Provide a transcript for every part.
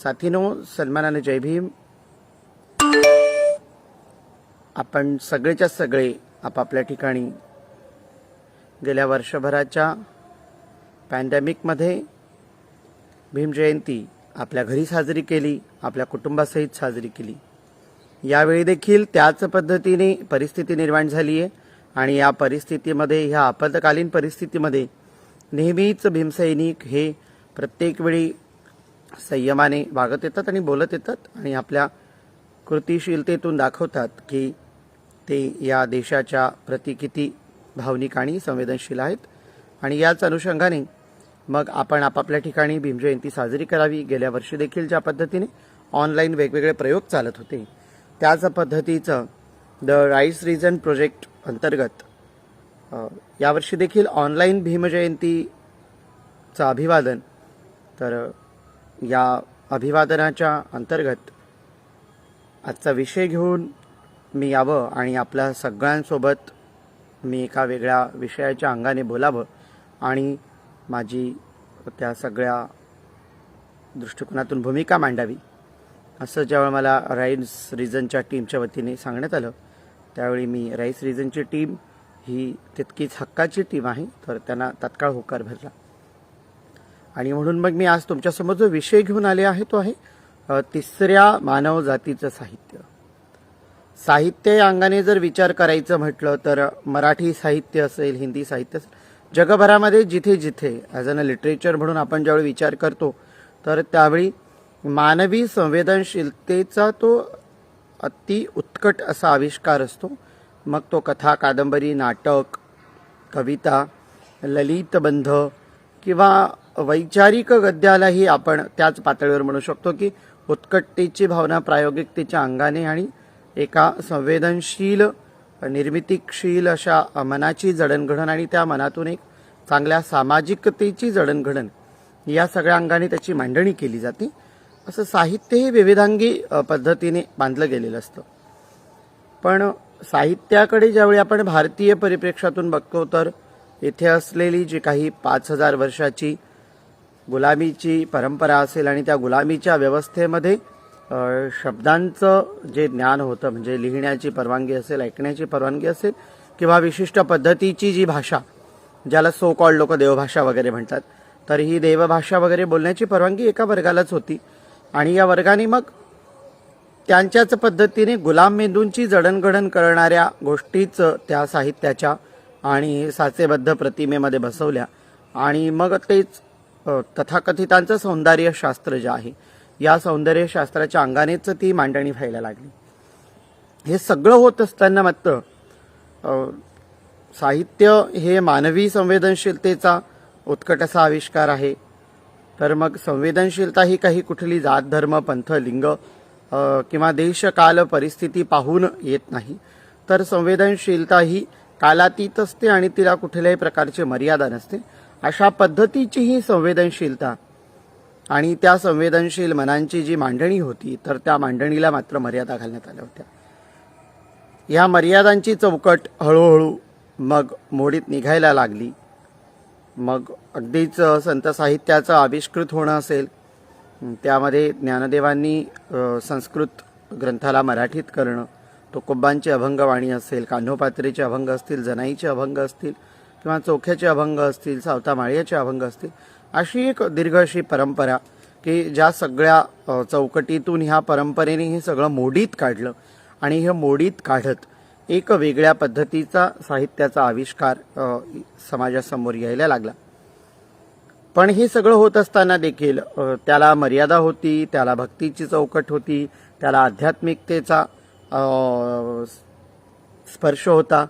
साथीनो, सन्मानाने जय भीम. आपण सगळेच्या सगळे आपापल्या ठिकाणी गेल्या वर्षभराच्या पॅन्डेमिकमध्ये भीम जयंती आपल्या घरी साजरी केली, आपल्या कुटुंबासहित साजरी केली. यावेळी देखील त्याच पद्धतीने परिस्थिती निर्माण झाली आहे आणि या परिस्थितीमध्ये, ह्या आपत्कालीन परिस्थितीमध्ये नेहमीच भीमसैनिक हे प्रत्येक वेळी संयमाने वागत येतात आणि बोलत येतात आणि आपल्या कृतिशीलतेतून दाखवतात की ते या देशाच्या प्रति किती भावनिक आणि संवेदनशील आहेत. आणि याच अनुषंगाने मग आपण आपापल्या ठिकाणी भीमजयंती साजरी करावी. गेल्या वर्षी देखील ज्या पद्धतीने ऑनलाईन वेगवेगळे प्रयोग चालत होते, त्याच पद्धतीचं द राईस रिजन प्रोजेक्ट अंतर्गत यावर्षी देखील ऑनलाईन भीमजयंतीचं अभिवादन. तर या अभिवादनाच्या अंतर्गत आजचा विषय घेऊन मी यावं आणि आपल्या सगळ्यांसोबत मी एका वेगळ्या विषयाच्या अंगाने बोलावं आणि माझी त्या सगळ्या दृष्टिकोनातून भूमिका मांडावी, असं जेव्हा मला राईस रिजनच्या टीमच्या वतीने सांगण्यात आलं, त्यावेळी मी राईस रिजनची टीम ही तितकीच हक्काची टीम आहे, तर त्यांना तात्काळ होकार भरला. आणि म्हणून मग मी आज तुमच्यासमोर जो विषय घेऊन आले आहे तो आहे तिसऱ्या मानव जातीचं साहित्य. साहित्य या अंगाने जर विचार करायचं म्हटलं तर मराठी साहित्य असेल, हिंदी साहित्य असेल, जगभरामध्ये जिथे जिथे ॲज अन लिटरेचर म्हणून आपण ज्यावेळी विचार करतो तर त्यावेळी मानवी संवेदनशीलतेचा तो अति उत्कट असा आविष्कार असतो. मग तो कथा, कादंबरी, नाटक, कविता, ललितबंध किंवा वैचारिक गद्यालाही आपण त्याच पातळीवर म्हणू शकतो की उत्कटतेची भावना प्रायोगिकतेच्या अंगाने आणि एका संवेदनशील, निर्मितीशील अशा मनाची जडणघडण आणि त्या मनातून एक चांगल्या सामाजिकतेची जडणघडण या सगळ्या अंगाने त्याची मांडणी केली जाते. असं साहित्य हे विविधांगी पद्धतीने बांधलं गेलेलं असतं. पण साहित्याकडे ज्यावेळी आपण भारतीय परिप्रेक्षातून बघतो तर इथे असलेली जी काही 5000 वर्षाची गुलामीची परंपरा असेल आणि त्या गुलामीच्या व्यवस्थेमध्ये शब्दांचं जे ज्ञान होतं, म्हणजे लिहिण्याची परवानगी असेल, ऐकण्याची परवानगी असेल किंवा विशिष्ट पद्धतीची जी भाषा, ज्याला सो कॉल्ड लोक देवभाषा वगैरे म्हणतात, तर ही देवभाषा वगैरे बोलण्याची परवानगी एका वर्गालाच होती. आणि या वर्गाने मग त्यांच्याच पद्धतीने गुलाम मेंदूंची जडणघडण करणाऱ्या गोष्टीच त्या साहित्याच्या आणि साचेबद्ध प्रतिमेमध्ये बसवल्या. आणि मग तेच तथाकथितांचं सौंदर्यशास्त्र जे आहे, या सौंदर्यशास्त्राच्या अंगानेच ती मांडणी व्हायला लागली. हे सगळं होत असताना मात्र साहित्य हे मानवी संवेदनशीलतेचा उत्कट असा आविष्कार आहे. तर मग संवेदनशीलता ही काही कुठली जात, धर्म, पंथ, लिंग किंवा देश, काल, परिस्थिती पाहून येत नाही. तर संवेदनशीलता ही कालातीत असते आणि तिला कुठल्याही प्रकारची मर्यादा नसते. अशा पद्धतीची ही संवेदनशीलता आणि त्या संवेदनशील मनांची जी मांडणी होती, तर त्या मांडणीला मात्र मर्यादा घालण्यात आल्या होत्या. या मर्यादांची चौकट हळूहळू मग मोडीत निघायला लागली. मग अगदीच संत साहित्याचं आविष्कृत होणं असेल, त्यामध्ये ज्ञानदेवांनी संस्कृत ग्रंथाला मराठीत करणं, तुकोबांची अभंगवाणी असेल, कान्होपात्रेचे अभंग असतील, जनाईचे अभंग असतील किंवा चोख्याचे अभंग असतील, सावता माळ्याचे अभंग असतील, अशी एक दीर्घ अशी परंपरा की ज्या सगळ्या चौकटीतून ह्या परंपरेने हे सगळं मोडीत काढलं आणि हे मोडीत काढत एक वेगळ्या पद्धतीचा साहित्याचा आविष्कार समाजासमोर यायला लागला. पण हे सगळं होत असताना देखील त्याला मर्यादा होती, त्याला भक्तीची चौकट होती, त्याला आध्यात्मिकतेचा स्पर्श होता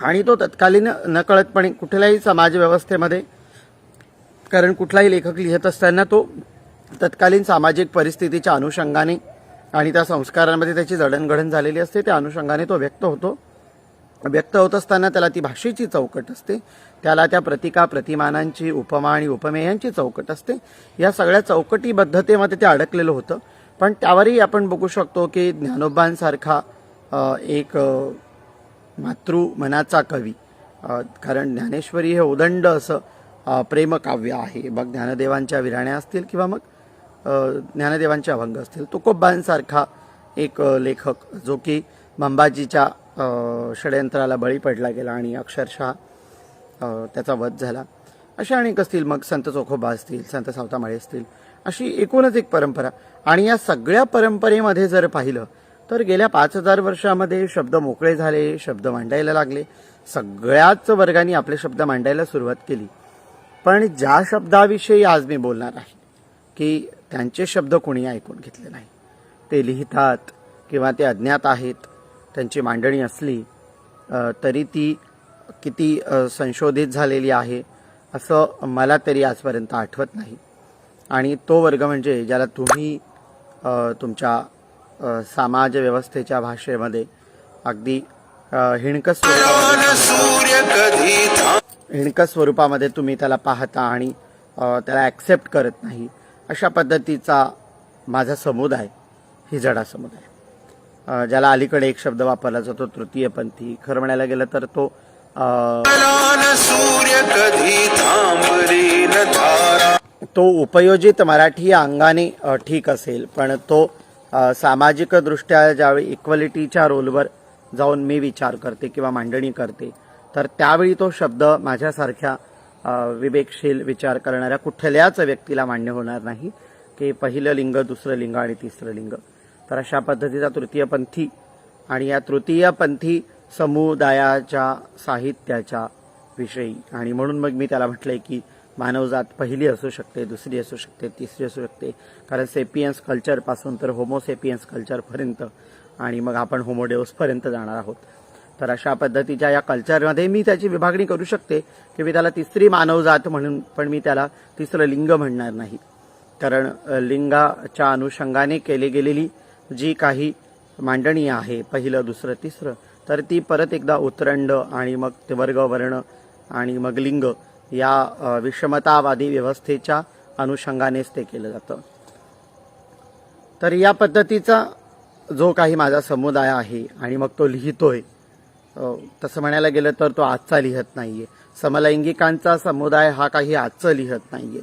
आणि तो तत्कालीन नकळतपणे कुठल्याही समाज व्यवस्थेमध्ये, कारण कुठलाही लेखक लिहित असताना तो तत्कालीन सामाजिक परिस्थितीच्या अनुषंगाने आणि त्या संस्कारांमध्ये त्याची जडणघडण झालेली असते, त्या अनुषंगाने तो व्यक्त होतो. व्यक्त होत असताना त्याला ती भाषेची चौकट असते, त्याला त्या प्रतिका, प्रतिमानांची, उपमा आणि उपमेयांची चौकट असते. या सगळ्या चौकटीबद्धतेमध्ये ते अडकलेलं होतं. पण त्यावरही आपण बघू शकतो की ज्ञानोबांसारखा एक मातृ मनाचा कवी, कारण ज्ञानेश्वरी हे उदंड असं प्रेमकाव्य आहे. मग ज्ञानदेवांच्या विराण्या असतील किंवा मग ज्ञानदेवांचे अभंग असतील, तुकोबांसारखा एक लेखक जो की मंबाजीच्या षडयंत्राला बळी पडला गेला आणि अक्षरशः त्याचा वध झाला, अशा अनेक असतील. मग संत चोखोबा असतील, संत सावतामाळी असतील, अशी एकूणच एक परंपरा. आणि या सगळ्या परंपरेमध्ये जर पाहिलं तर गेल्या 5000 वर्षामध्ये शब्द मोकळे झाले, शब्द मांडायला लागले. सगळ्याच वर्गांनी आपले शब्द मांडायला सुरुवात केली. पण ज्या शब्दाविषयी आज मी बोलणार आहे की त्यांचे शब्द कोणी ऐकून घेतले नाही, ते लिहितात किंवा ते अज्ञात आहेत, त्यांची मांडणी असली तरी ती किती संशोधित झालेली आहे असं मला तरी आजपर्यंत आठवत नाही. आणि तो वर्ग म्हणजे ज्याला तुम्ही तुमच्या समाज व्यवस्थेच्या भाषेमध्ये अगदी हिणकस स्वरूपामध्ये तुम्ही त्याला पाहता आणि त्याला ॲक्सेप्ट करत नाही, अशा पद्धतीचा माझा समुदाय हिजडा समुदाय, ज्याला अलीकडे एक शब्द वापरला जातो तृतीयपंथी. खरं म्हणायला गेलं तर तो उपयोजित मराठी अंगाने ठीक असेल, पण तो सामाजिक दृष्ट्या ज्यावेळी इक्वलिटीच्या रोलवर जाऊन मी विचार करते किंवा मांडणी करते, तर त्यावेळी तो शब्द माझ्यासारख्या विवेकशील विचार करणाऱ्या कुठल्याच व्यक्तीला मान्य होणार नाही की पहिलं लिंग, दुसरं लिंग आणि तिसरं लिंग. तर अशा पद्धतीचा तृतीयपंथी आणि या तृतीयपंथी समुदायाच्या साहित्याच्या विषयी, आणि म्हणून मग मी त्याला म्हटलंय की मानवजात पहिली असू शकते, दुसरी असू शकते, तिसरी असू शकते. कारण सेपियन्स कल्चरपासून तर होमोसेपियन्स कल्चरपर्यंत आणि मग आपण होमोडेओसपर्यंत जाणार आहोत. तर अशा पद्धतीच्या या कल्चरमध्ये मी त्याची विभागणी करू शकते की मी त्याला तिसरी मानवजात म्हणून, पण मी त्याला तिसरं लिंग म्हणणार नाही. कारण लिंगाच्या अनुषंगाने केली गेलेली जी काही मांडणी आहे, पहिलं, दुसरं, तिसरं, तर ती परत एकदा उतरंड आणि मग ते वर्ग, वर्ण आणि मग लिंग या विषमतावादी व्यवस्थेच्या अनुषंगानेच ते केलं जातं. तर या पद्धतीचा जो काही माझा समुदाय आहे आणि मग तो लिहितोय, तसं म्हणायला गेलं तर तो आजचा लिहत नाहीये. समलैंगिकांचा समुदाय हा काही आजचं लिहत नाहीये.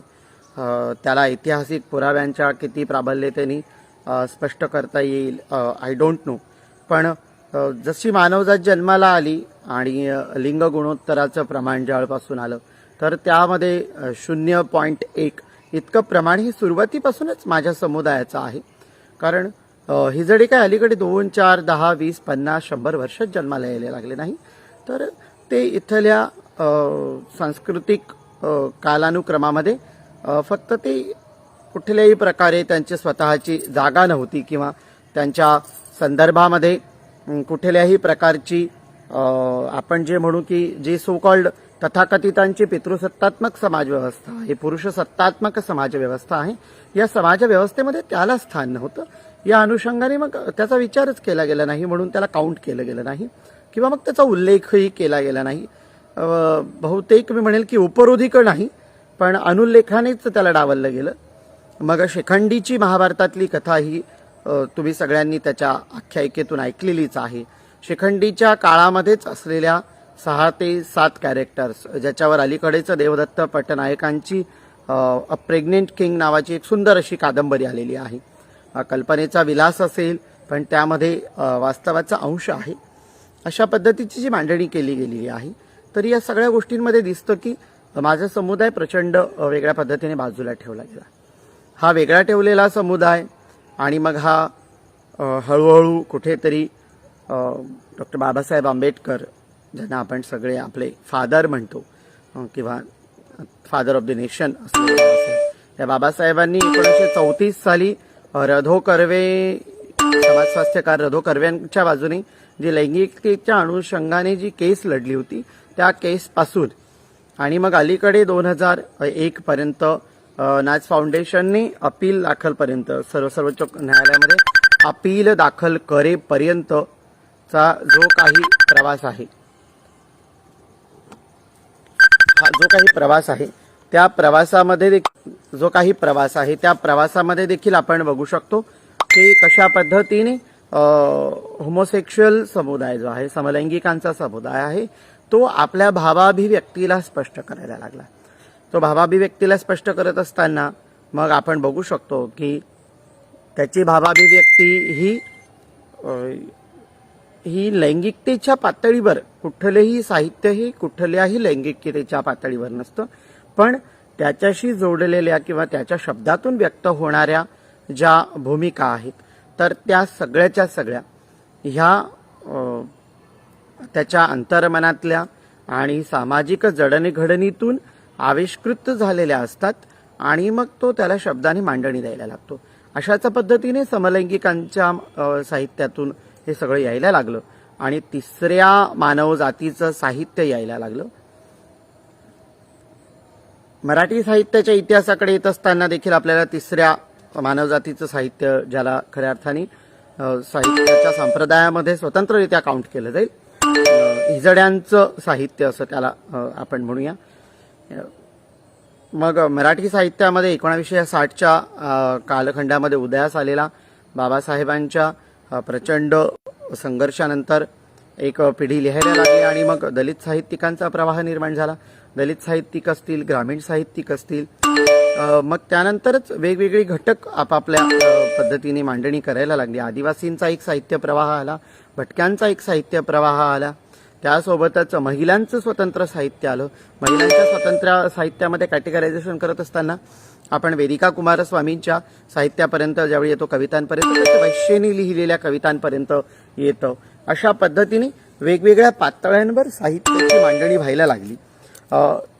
त्याला ऐतिहासिक पुराव्यांच्या किती प्राबल्यतेने स्पष्ट करता येईल आय डोंट नो. पण जशी मानवजात जन्माला आली आणि लिंग गुणोत्तराचं प्रमाण ज्यावेळपासून आलं, तर त्यामध्ये 0.1 इतकं प्रमाण हे सुरुवातीपासूनच माझ्या समुदायाचं आहे. कारण हिजडे काय अलीकडे 2, 4, 10, 20, 50, 100 वर्षात जन्माला यायला लागले नाही, तर ते इथल्या सांस्कृतिक कालानुक्रमामध्ये फक्त ते कुठल्याही प्रकारे त्यांची स्वतःची जागा नव्हती किंवा त्यांच्या संदर्भामध्ये कुठल्याही प्रकारची आपण जे म्हणू की जे सो कॉल्ड तथाकथितांची पितृसत्तात्मक समाजव्यवस्था आहे, पुरुषसत्तात्मक समाजव्यवस्था आहे, या समाजव्यवस्थेमध्ये त्याला स्थान नव्हतं. या अनुषंगाने मग त्याचा विचारच केला गेला नाही, म्हणून त्याला काउंट केलं गेलं नाही किंवा मग त्याचा उल्लेखही केला गेला नाही. बहुतेक मी म्हणेल की उपरोधिक नाही, पण अनुल्लेखानेच त्याला डावललं गेलं. मग शिखंडीची महाभारतातली कथा ही तुम्ही सगळ्यांनी त्याच्या आख्यायिकेतून ऐकलेलीच आहे. शिखंडीच्या काळामध्येच असलेल्या 6 ते 7 कॅरेक्टर्स, ज्याच्यावर अलीकडेच देवदत्त पटनायकांची अ प्रेग्नेंट किंग नावाची एक सुंदर अशी कादंबरी आलेली आहे. कल्पनेचा विलास असेल, पण त्यामध्ये वास्तवाचा अंश आहे. अशा पद्धतीची जी मांडणी केली गेलेली आहे. तर या सगळ्या गोष्टींमध्ये दिसतं की माझा समुदाय प्रचंड वेगळ्या पद्धतीने बाजूला ठेवला गेला. हा वेगळा ठेवलेला समुदाय आणि मग हा हळूहळू कुठेतरी डॉक्टर बाबासाहेब आंबेडकर, ज्यांना आपण सगळे आपले फादर म्हणतो किंवा फादर ऑफ द नेशन असं, त्या बाबासाहेबांनी 1934 साली रधो कर्वे, समाज स्वास्थ्यकार रधो कर्व्यांच्या बाजूने जी लैंगिकतेच्या अनुषंगाने जी केस लढली होती, त्या केसपासून आणि मग अलीकडे 2001 पर्यंत नाच फाउंडेशनने अपील दाखलपर्यंत, सर्वोच्च न्यायालयामध्ये अपील दाखल करेपर्यंतचा जो काही प्रवास आहे, हा जो काही प्रवास आहे, त्या प्रवासामध्ये देखील आपण बघू शकतो की कशा पद्धतीने होमोसेक्शुअल समुदाय जो आहे, समलैंगिकांचा समुदाय आहे, तो आपल्या भावाभिव्यक्तीला स्पष्ट करायला लागला. तो भावाभिव्यक्तीला स्पष्ट करत असताना मग आपण बघू शकतो की त्याची भावाभिव्यक्ती ही लैंगिकतेच्या पातळीवर, कुठलेही साहित्य ही कुठल्याही लैंगिकतेच्या पातळीवर नसतं, पण त्याच्याशी जोडलेल्या किंवा त्याच्या शब्दातून व्यक्त होणाऱ्या ज्या भूमिका आहेत तर त्या सगळ्याच्या सगळ्या ह्या त्याच्या अंतर्मनातल्या आणि सामाजिक जडणघडणीतून आविष्कृत झालेल्या असतात आणि मग तो त्याला शब्दाने मांडणी द्यायला लागतो. अशाच पद्धतीने समलैंगिकांच्या साहित्यातून हे सगळं यायला लागलं आणि तिसऱ्या मानव जातीचं साहित्य यायला लागलं. मराठी साहित्याच्या इतिहासाकडे येत असताना देखील आपल्याला तिसऱ्या मानवजातीचं साहित्य, ज्याला खऱ्या अर्थाने साहित्याच्या संप्रदायामध्ये स्वतंत्ररित्या काउंट केलं जाईल, हिजड्यांचं साहित्य असं त्याला आपण म्हणूया. मग मराठी साहित्यामध्ये 1960च्या कालखंडामध्ये उदयास आलेला बाबासाहेबांच्या प्रचंड संघर्षानंतर एक पिढी लिहायला लागली आणि मग दलित साहित्यिकांचा प्रवाह निर्माण झाला. दलित साहित्यिक असतील, ग्रामीण साहित्यिक असतील, मग त्यानंतरच वेगवेगळे घटक आपापल्या पद्धतीने मांडणी करायला लागली. आदिवासींचा एक साहित्य प्रवाह आला, भटक्यांचा एक साहित्य प्रवाह आला, त्यासोबतच महिलांचं स्वतंत्र साहित्य आलं. महिलांच्या स्वतंत्र साहित्यामध्ये कॅटेगरायझेशन करत असताना आपण वेदिका कुमारस्वामींच्या साहित्यापर्यंत ज्यावेळी येतो, कवितांपर्यंत, वैश्येनी लिहिलेल्या कवितांपर्यंत येतं. अशा पद्धतीने वेगवेगळ्या पातळ्यांवर साहित्याची मांडणी व्हायला लागली.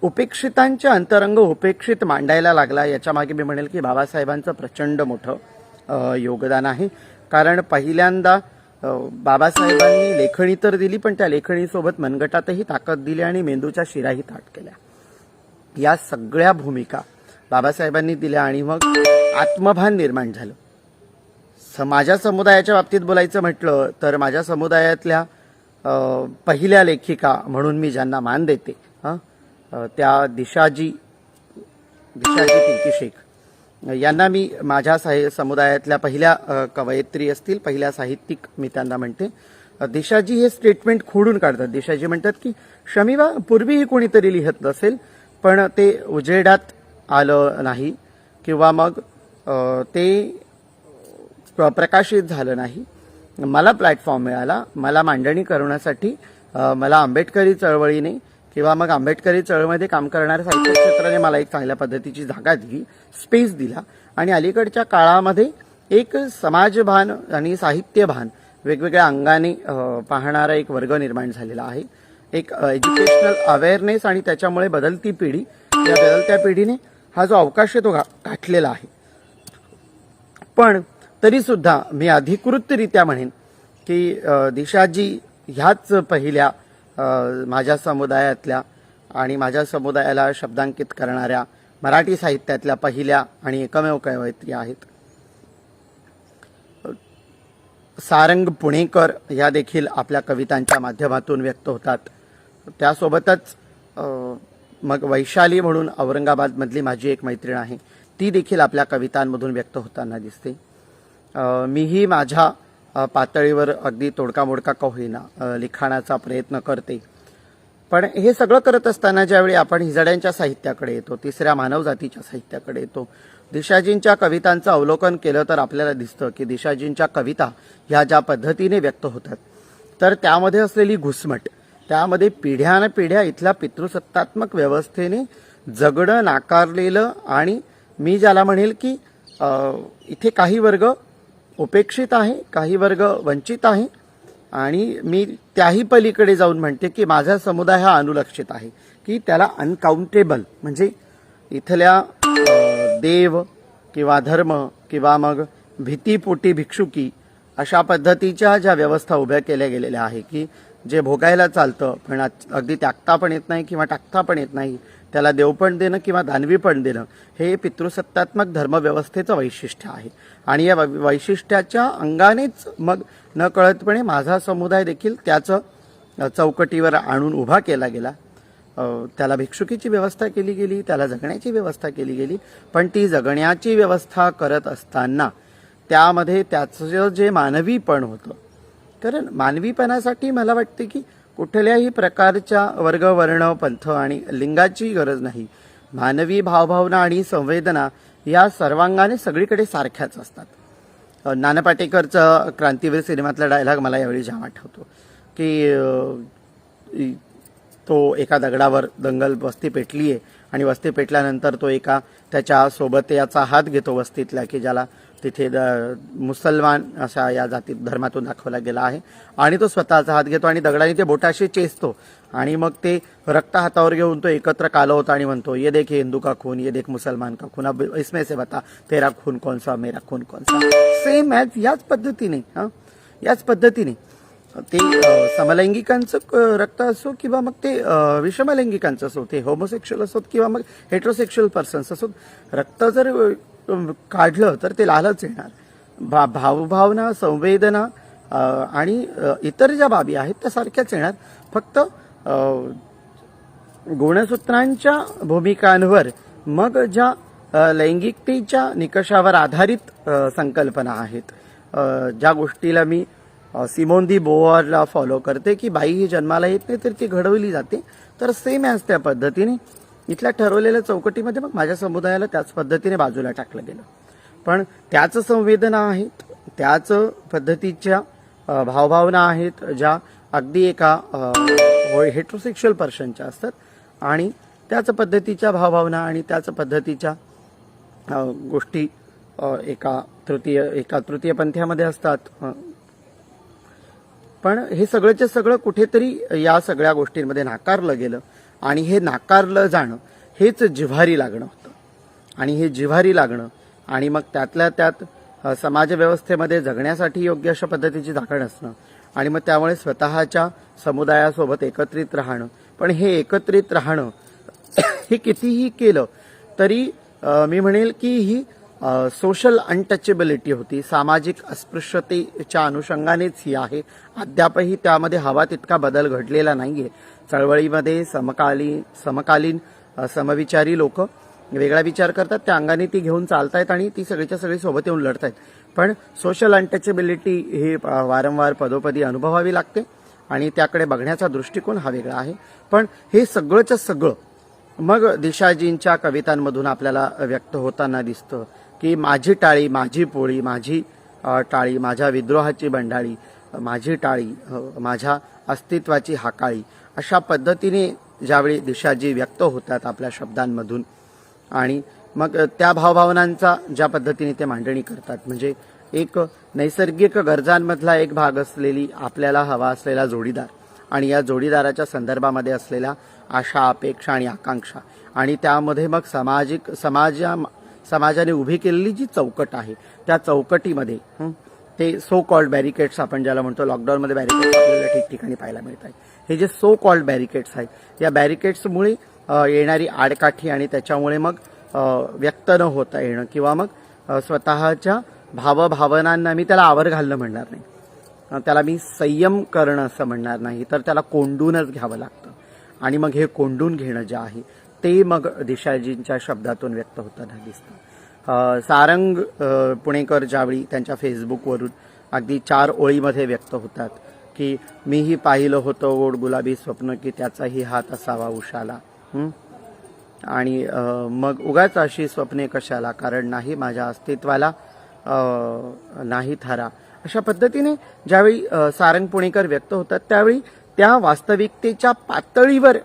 उपेक्षितांच्या अंतरंग उपेक्षित मांडायला लागला. याच्या मागे मी म्हणेल की बाबासाहेबांचं प्रचंड मोठं योगदान आहे. कारण पहिल्यांदा बाबासाहेबांनी लेखणी तर दिली, पण त्या लेखणीसोबत मनगटातही ताकद दिली आणि मेंदूच्या शिराही ताट केल्या. या सगळ्या भूमिका बाबासाहेबांनी दिल्या आणि मग आत्मभान निर्माण झालं. माझ्या समुदायाच्या बाबतीत बोलायचं म्हटलं तर माझ्या समुदायातल्या पहिल्या लेखिका म्हणून मी ज्यांना मान देते त्या दिशाजी पिंकी शेख यांना मी माझ्या समुदायातल्या पहिल्या कवयित्री असतील, पहिल्या साहित्यिक मी त्यांना म्हणते. दिशाजी हे स्टेटमेंट खोडून काढतात. दिशाजी म्हणतात की शमीवा पूर्वीही कोणीतरी लिहत नसेल, पण ते उजेडात आलं नाही किंवा मग ते प्रकाशित झालं नाही. मला प्लॅटफॉर्म मिळाला, मला मांडणी करण्यासाठी मला आंबेडकरी चळवळीने किंवा मग आंबेडकरी चळवळीमध्ये काम करणाऱ्या साहित्य क्षेत्राने मला एक चांगल्या पद्धतीची जागा दिली, स्पेस दिला आणि अलीकडच्या काळामध्ये एक समाजभान आणि साहित्यभान वेगवेगळ्या अंगाने पाहणारा एक वर्ग निर्माण झालेला आहे. एक एज्युकेशनल अवेअरनेस आणि त्याच्यामुळे बदलती पिढी, या बदलत्या पिढीने हा जो अवकाश आहे तो गाठलेला आहे. पण तरी सुद्धा मी अधिकृतरित्या म्हणेन की दिशाजी ह्याच पहिल्या माझ्या समुदायातल्या आणि माझ्या समुदायाला शब्दांकित करणाऱ्या मराठी साहित्यातल्या पहिल्या आणि एकमेव कवयित्री आहेत. सारंग पुणेकर या देखील आपल्या कवितांच्या माध्यमातून व्यक्त होतात. त्यासोबतच मग वैशाली म्हणून औरंगाबादमधली माझी एक मैत्रीण आहे, ती देखील आपल्या कवितांमधून व्यक्त होताना दिसते. मीही माझ्या पातळीवर अगदी तोडका मोडका का होईना लिखाणाचा प्रयत्न करते. पण हे सगळं करत असताना ज्यावेळी आपण हिजड्यांच्या साहित्याकडे येतो, तिसऱ्या मानवजातीच्या साहित्याकडे येतो, दिशाजींच्या कवितांचं अवलोकन केलं तर आपल्याला दिसतं की दिशाजींच्या कविता ह्या ज्या पद्धतीने व्यक्त होतात तर त्यामध्ये असलेली घुसमट, त्यामध्ये पिढ्यानपिढ्या इथल्या पितृसत्तात्मक व्यवस्थेने जगणं नाकारलेलं आणि मी ज्याला म्हणेल की इथे काही वर्ग उपेक्षित आहे, काही वर्ग वंचित आहे आणि मी त्याही पलीकडे जाऊन म्हणते की माझा समुदाय हा अनुलक्षित आहे, की त्याला अनकाउंटेबल म्हणजे इथल्या देव किंवा धर्म किंवा मग भीतीपोटी भिक्षुकी अशा पद्धतीच्या ज्या व्यवस्था उभ्या केल्या गेलेल्या आहे की जे भोगायला चालतं पण अगदी त्यागता पण येत नाही किंवा टाकता पण येत नाही, त्याला देवपण देणं किंवा दानवीपण देणं हे पितृसत्तात्मक धर्मव्यवस्थेचं वैशिष्ट्य आहे. आणि या वैशिष्ट्याच्या अंगानेच मग न कळतपणे माझा समुदाय देखील त्याचं चौकटीवर आणून उभा केला गेला. त्याला भिक्षुकीची व्यवस्था केली गेली, त्याला जगण्याची व्यवस्था केली गेली, पण ती जगण्याची व्यवस्था करत असताना त्यामध्ये त्याचं जे मानवीपण होतं, कारण मानवीपणासाठी मला वाटते की कुठल्याही प्रकारच्या वर्ग, वर्ण, पंथ आणि लिंगाची गरज नाही. मानवी भावभावना आणि संवेदना या सर्वांगाने सगळीकडे सारख्याच असतात. नाना पाटेकरचा क्रांतीवीर सिनेमातला डायलॉग मला यावेळी जाम आठवतो की तो एका दगडावर दंगल वस्ती पेटली आहे आणि वस्ती पेटल्यानंतर तो एका त्याच्या सोबत याचा हात घेतो वस्तीतल्या की ज्याला तिथे मुसलमान अशा या जाती धर्मातून दाखवला गेला आहे आणि तो स्वतःचा हात घेतो आणि दगडाने ते बोटाशी चेचतो आणि मग ते रक्त हातावर घेऊन तो एकत्र कालवतो आणि म्हणतो ये देख हिंदू का खून ये देख मुसलमान का खून अब इसमें से बता तेरा खून कौन सा मेरा खून कौन सा. सेम याच पद्धतीने याच पद्धतीने ते समलैंगिकांचं रक्त असो किंवा मग ते विषमलैंगिकांचं असो, ते होमोसेक्शुअल असोत किंवा मग हेट्रोसेक्शुअल पर्सन्स असोत, रक्त जर काढलं तर ते लालच येणार. भावभावना, संवेदना आणि इतर ज्या बाबी आहेत त्या सारख्याच येणार. फक्त गुणसूत्रांच्या भूमिकांवर मग ज्या लैंगिकतेच्या निकषावर आधारित संकल्पना आहेत, ज्या गोष्टीला मी सिमोन दी बोअरला फॉलो करते की बाई ही जन्माला येत नाही तर ती घडवली जाते, तर सेम ॲज त्या पद्धतीने इथल्या ठरवलेल्या चौकटीमध्ये मग माझ्या समुदायाला त्याच पद्धतीने बाजूला टाकलं गेलं. पण त्याच संवेदना आहेत, त्याच पद्धतीच्या भावभावना आहेत ज्या अगदी एका हेट्रोसेक्शुअल पर्सनच्या असतात आणि त्याच पद्धतीच्या भावभावना आणि त्याच पद्धतीच्या गोष्टी एका तृतीयपंथीयामध्ये असतात. पण हे सगळंच्या सगळं कुठेतरी या सगळ्या गोष्टींमध्ये नाकारलं गेलं आणि हे नाकारलं जाणं हेच जिव्हारी लागणं होतं. आणि हे जिव्हारी लागणं आणि मग त्यातल्या त्यात समाजव्यवस्थेमध्ये जगण्यासाठी योग्य अशा पद्धतीची जागा असणं आणि मग त्यामुळे स्वतःच्या समुदायासोबत एकत्रित राहणं. पण हे एकत्रित राहणं हे कितीही केलं तरी मी म्हणेल की ही सोशल अनटचेबिलिटी होती, सामाजिक अस्पृश्यतेच्या अनुषंगानेच ही आहे. अद्यापही त्यामध्ये हवा तितका बदल घडलेला नाहीये. चळवळीमध्ये समकालीन समविचारी लोक वेगळा विचार करतात, त्या अंगाने ती घेऊन चालतायत आणि ती सगळीच्या सगळी सोबत येऊन लढतायत. पण सोशल अनटचेबिलिटी ही वारंवार पदोपदी अनुभवावी लागते आणि त्याकडे बघण्याचा दृष्टिकोन हा वेगळा आहे. पण हे सगळंच्या सगळं मग दिशाजींच्या कवितांमधून आपल्याला व्यक्त होताना दिसतं की माझी टाळी माझी पोळी, माझी टाळी माझ्या विद्रोहाची बंडाळी, माझी टाळी माझ्या अस्तित्वाची हाकाळी, अशा पद्धतीने ज्यावेळी दिशाजी व्यक्त होतात आपल्या शब्दांमधून आणि मग त्या भावभावनांचा ज्या पद्धतीने ते मांडणी करतात, म्हणजे एक नैसर्गिक गरजांमधला एक भाग असलेली आपल्याला हवा असलेला जोडीदार आणि या जोडीदाराच्या संदर्भामध्ये असलेल्या आशा, अपेक्षा आणि आकांक्षा आणि त्यामध्ये मग समाजाने उभी केलेली जी चौकट आहे त्या चौकटीमध्ये ते सो कॉल्ड बॅरिकेड्स आपण ज्याला म्हणतो, लॉकडाऊनमध्ये बॅरिकेड्स आपल्याला ठिकठिकाणी पाहायला मिळत आहेत. हे जे सो कॉल्ड बॅरिकेड्स आहेत या बॅरिकेड्समुळे येणारी आडकाठी आणि त्याच्यामुळे मग व्यक्त न होता येणं किंवा मग स्वतःच्या भावभावनांना मी त्याला आवर घालणं म्हणणार नाही, त्याला मी संयम करणं असं म्हणणार नाही, तर त्याला कोंडूनच घ्यावं लागतं. आणि मग हे कोंडून घेणं जे आहे ते मग दिशाजींच्या शब्दातून व्यक्त होताना दिसतं. सारंग पुणेकर ज्यावेळी त्यांच्या फेसबुकवरून अगदी 4 ओळीमध्ये व्यक्त होतात की मीही पाहिलं होतं गोड गुलाबी स्वप्न की त्याचाही हात असावा उशाला, आणि मग उगाच अशी स्वप्ने कशाला, कारण नाही माझ्या अस्तित्वाला नाही थारा. अशा पद्धतीने ज्यावेळी सारंग पुणेकर व्यक्त होतात त्यावेळी त्या वास्तविकतेच्या पातळीवर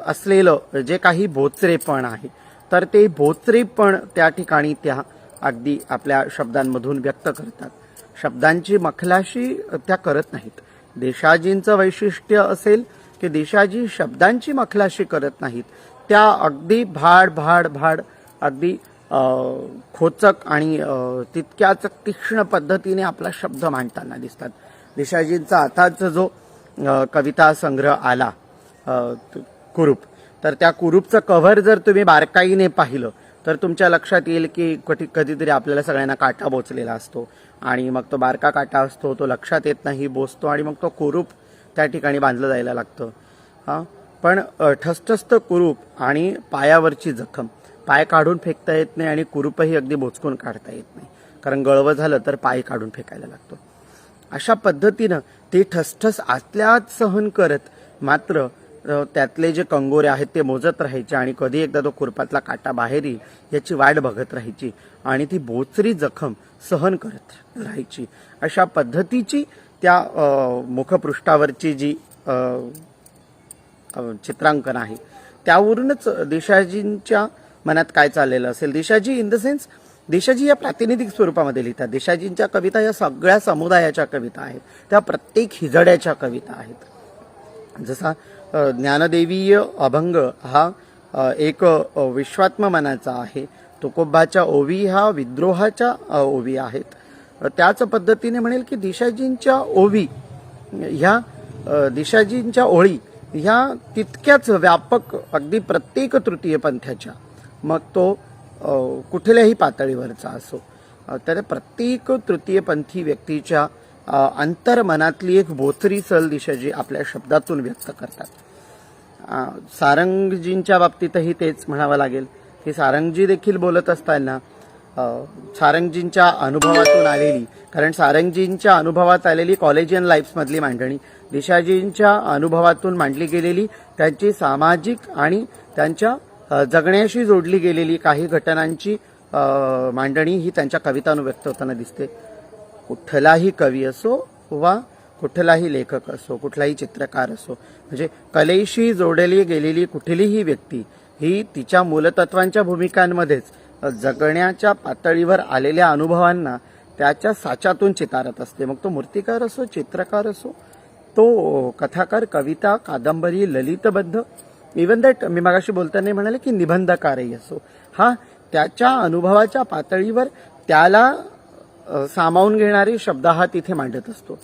असलेलं जे काही बोचरेपण आहे तर ते बोचरेपण त्या ठिकाणी त्या अगदी आपल्या शब्दांमधून व्यक्त करतात. शब्दांची मखलाशी त्या करत नाहीत. देशाजींचं वैशिष्ट्य असेल की देशाजी शब्दांची मखलाशी करत नाहीत, त्या अगदी भाड अगदी खोचक आणि तितक्याच तीक्ष्ण पद्धतीने आपला शब्द मांडताना दिसतात. देशाजींचा आताच जो कविता संग्रह आला कुरूप, तर त्या कुरूपचं कव्हर जर तुम्ही बारकाईने पाहिलं तर तुमच्या लक्षात येईल की कधीतरी आपल्याला सगळ्यांना काटा बोचलेला असतो आणि मग तो बारका काटा असतो, तो लक्षात येत नाही, बोचतो आणि मग तो कुरूप त्या ठिकाणी बांधलं जायला लागतं. पण ठसठसतं कुरूप आणि पायावरची जखम, पाय काढून फेकता येत नाही आणि कुरूपही अगदी बोचकून काढता येत नाही, कारण गळवं झालं तर पाय काढून फेकायला लागतो. अशा पद्धतीनं ते ठसठस आतल्या आत सहन करत मात्र त्यातले जे कंगोरे आहेत ते मोजत राहायचे आणि कधी एकदा तो खुरपातला काटा बाहेर येईल याची वाट बघत राहायची आणि ती बोचरी जखम सहन करत राहायची. अशा पद्धतीची त्या मुखपृष्ठावरची जी चित्रांकन आहे त्यावरूनच देशाजींच्या मनात काय चाललेलं असेल. देशाजी इन द सेन्स देशाजी या प्रातिनिधिक स्वरूपामध्ये लिहितात. देशाजींच्या कविता या सगळ्या समुदायाच्या कविता आहेत, त्या प्रत्येक हिजड्याच्या कविता आहेत. जसा ज्ञानदेवीय अभंग हा एक विश्वात्म मनाचा आहे, तुकोबाच्या ओवी हा विद्रोहाच्या ओवी आहेत. त्याच पद्धतीने म्हणेल की देशाजींच्या ओवी ह्या देशाजींच्या ओळी ह्या तितक्याच व्यापक अगदी प्रत्येक तृतीय पंथाच्या, मग तो कुठल्याही पातळीवरचा असो, तर प्रत्येक तृतीयपंथी व्यक्तीच्या अंतर्मनातली एक बोचरी सल देशाजी आपल्या शब्दातून व्यक्त करतात. सारंगजींच्या बाबतीतही तेच म्हणावं लागेल की सारंगजी देखील बोलत असताना सारंगजींच्या अनुभवातून आलेली, कारण सारंगजींच्या अनुभवात आलेली कॉलेजियन लाईफ्समधली मांडणी देशाजींच्या अनुभवातून मांडली गेलेली त्यांची सामाजिक आणि त्यांच्या जगण्याशी जोडली गेलेली काही घटनांची मांडणी ही त्यांच्या कवितांतून व्यक्त होताना दिसते. कुठलाही कवी असो वा कुठलाही लेखक असो, कुठलाही चित्रकार असो, म्हणजे कलेशी जोडली गेलेली कुठलीही व्यक्ती ही तिच्या मूलतत्वांच्या भूमिकांमध्येच जगण्याच्या पातळीवर आलेल्या अनुभवांना त्याच्या साच्यातून चितारत असते. मग तो मूर्तिकार असो, चित्रकार असो, तो कथाकार, कविता, कादंबरी, ललितबद्ध, इवन दॅट मी मगाशी बोलताना म्हणाले की निबंधकारही असो, हा त्याच्या अनुभवाच्या पातळीवर त्याला सामावून घेणारे शब्द हा तिथे मांडत असतो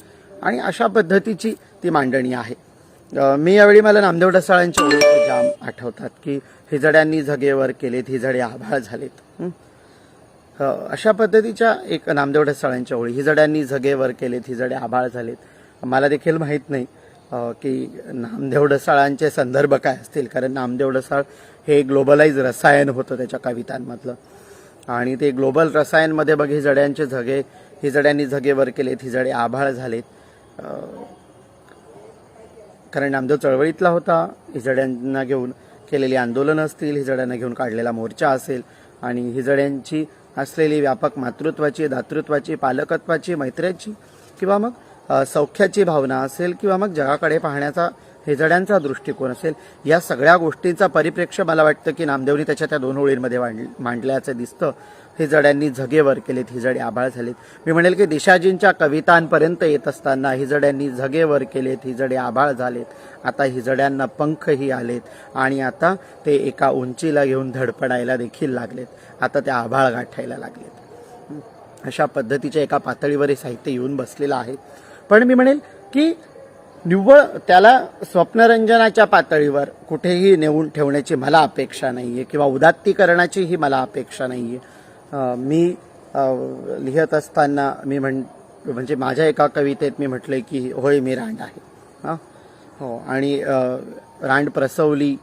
आणि अशा पद्धतीची ती मांडणी आहे. मी यावेळी मला नामदेव ढसाळांचे ओळख जाम आठवतात की हिजड्यांनी झगेवर केलेत, हिजडे आभाळ झालेत. अशा पद्धतीच्या एक नामदेव ढसाळांच्या ओळी, हिजड्यांनी झगेवर केलेत, हिजडे आभाळ झालेत. मला देखील माहीत नाही की नामदेव ढसाळांचे संदर्भ काय असतील, कारण नामदेव ढसाळ हे ग्लोबलाइज रसायन होतं त्याच्या कवितांमधलं आणि ते ग्लोबल रसायनमध्ये बघ हिजड्यांचे झगे, हिजड्यांनी झगेवर केलेत, हिजडे आभाळ झालेत. कारण नामदेव चळवळीतला होता, हिजड्यांना घेऊन केलेली आंदोलनं असतील, हिजड्यांना घेऊन काढलेला मोर्चा असेल आणि हिजड्यांची असलेली व्यापक मातृत्वाची, दातृत्वाची, पालकत्वाची, मैत्र्याची किंवा मग सौख्याची भावना असेल किंवा मग जगाकडे पाहण्याचा हिजड्यांचा दृष्टिकोन असेल, या सगळ्या गोष्टींचा परिप्रेक्ष्य मला वाटतं की नामदेवनी त्याच्या त्या दोन ओळींमध्ये मांडल्याचं दिसतं. हिजड्यांनी झगेवर केलेत, हिजडे आभाळ झालेत. मी म्हणेल की देशाजींच्या कवितांपर्यंत येत असताना हिजड्यांनी झगेवर केलेत, हिजडे आभाळ झालेत. आता हिजड्यांना पंखही आलेत आणि आता ते एका उंचीला घेऊन धडपडायला देखील लागलेत. आता ते आभाळ गाठायला लागलेत. अशा पद्धतीच्या एका पातळीवर हे साहित्य येऊन बसलेलं आहे. पण मी म्हणेल की निव्वळ त्याला स्वप्नरंजनाच्या पातळीवर कुठेही नेऊन ठेवण्याची मला अपेक्षा नाहीये किंवा उदात्तीकरणाचीही मला अपेक्षा नाहीये. मी लिहित असताना मी म्हणजे माझ्या एका कवितेत मी म्हटलंय की होय मी रांड आहे. हो, आणि रांड प्रसवली,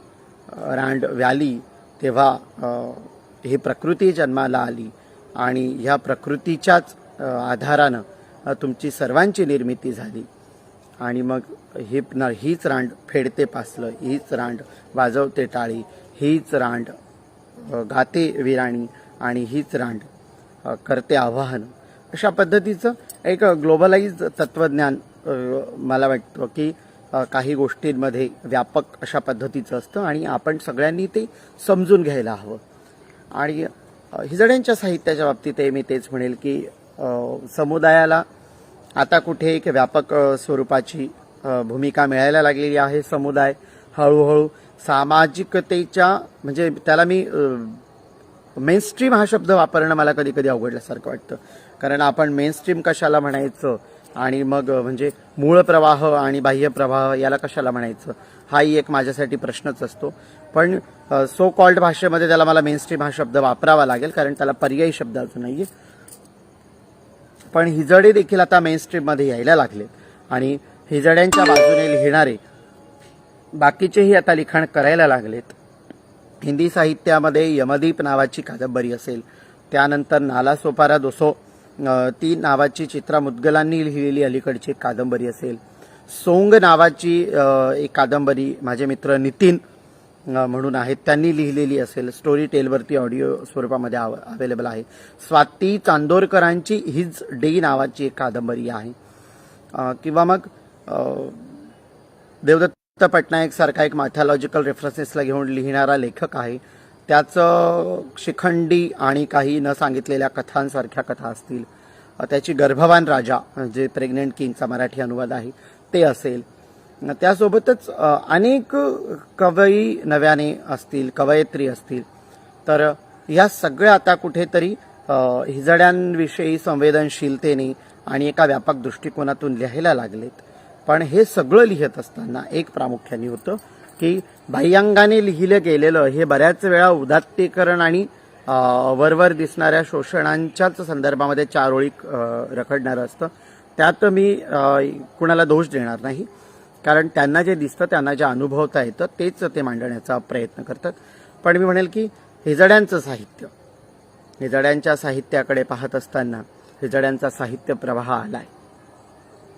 रांड व्याली, तेव्हा ही प्रकृती जन्माला आली आणि ह्या प्रकृतीच्याच आधारानं तुमची सर्वांची निर्मिती झाली आणि मग हीच रांड फेडते पासलं, हीच रांड वाजवते टाळी, हीच रांड गाते विराणी आणि हीच रांड करते आवाहन. अशा पद्धतीचं एक ग्लोबलाइज तत्वज्ञान मला वाटतं की काही गोष्टींमध्ये व्यापक अशा पद्धतीचं असतं आणि आपण सगळ्यांनी ते समजून घ्यायला हवं. आणि हिजड्यांच्या साहित्याच्या बाबतीत मी तेच म्हणेल की समुदायाला आता कुठे एक व्यापक स्वरूपाची भूमिका मिळायला लागलेली आहे. समुदाय हळूहळू सामाजिकतेच्या, म्हणजे त्याला मी मेनस्ट्रीम हा शब्द वापरणं मला कधी कधी अवघडल्यासारखं वाटतं, कारण आपण मेनस्ट्रीम कशाला म्हणायचं आणि मग म्हणजे मूळ प्रवाह आणि बाह्य प्रवाह याला कशाला म्हणायचं, हाही एक माझ्यासाठी प्रश्नच असतो. पण सो कॉल्ड भाषेमध्ये त्याला मला मेनस्ट्रीम हा शब्द वापरावा लागेल, कारण त्याला पर्यायी शब्द अजून नाहीये. पण हिजडे देखील आता मेनस्ट्रीममध्ये यायला लागले आणि हिजड्यांच्या बाजूने लिहिणारे बाकीचेही आता लिखाण करायला लागलेत. हिंदी साहित्यामध्ये यमदीप नावाची कादंबरी असेल, त्यानंतर नाला सोपारा 203 नावाची चित्रा मुद्गलांनी लिहिलेली अलीकडची कादंबरी असेल, सोंग नावाची एक कादंबरी माझे मित्र नितीन म्हणून आहेत त्यांनी लिहिलेली असेल. स्टोरी टेलवरती ऑडिओ स्वरूपामध्ये अवेलेबल आहे. स्वाती चांदोरकरांची हिज डे नावाची एक कादंबरी आहे. किंवा मग देवदत्त पटनायक सारखा एक मायथॉलॉजिकल रेफरन्सेसला घेऊन लिहिणारा लेखक आहे. त्याचं शिखंडी आणि काही न सांगितलेल्या कथांसारख्या कथा असतील. त्याची गर्भवान राजा जे प्रेग्नेंट किंगचा मराठी अनुवाद आहे ते असेल. त्यासोबतच अनेक कवयी नव्याने असतील, कवयित्री असतील. तर या सगळ्या आता कुठेतरी हिजड्यांविषयी संवेदनशीलतेने आणि एका व्यापक दृष्टिकोनातून लिहायला लागलेत. पण हे सगळं लिहित असताना एक प्रामुख्याने होतं की बाह्यांगाने लिहिलं गेलेलं हे बऱ्याच वेळा उदात्तीकरण आणि वरवर दिसणाऱ्या शोषणांच्याच संदर्भामध्ये चार ओळी रखडणारं असतं. त्यात मी कुणाला दोष देणार नाही, कारण त्यांना जे दिसतं, त्यांना जे अनुभवता येतं तेच ते मांडण्याचा प्रयत्न करतात. पण मी म्हणेल की हिजड्यांचं साहित्य, हिजड्यांच्या साहित्याकडे पाहत असताना हिजड्यांचा साहित्य प्रवाह आलाय,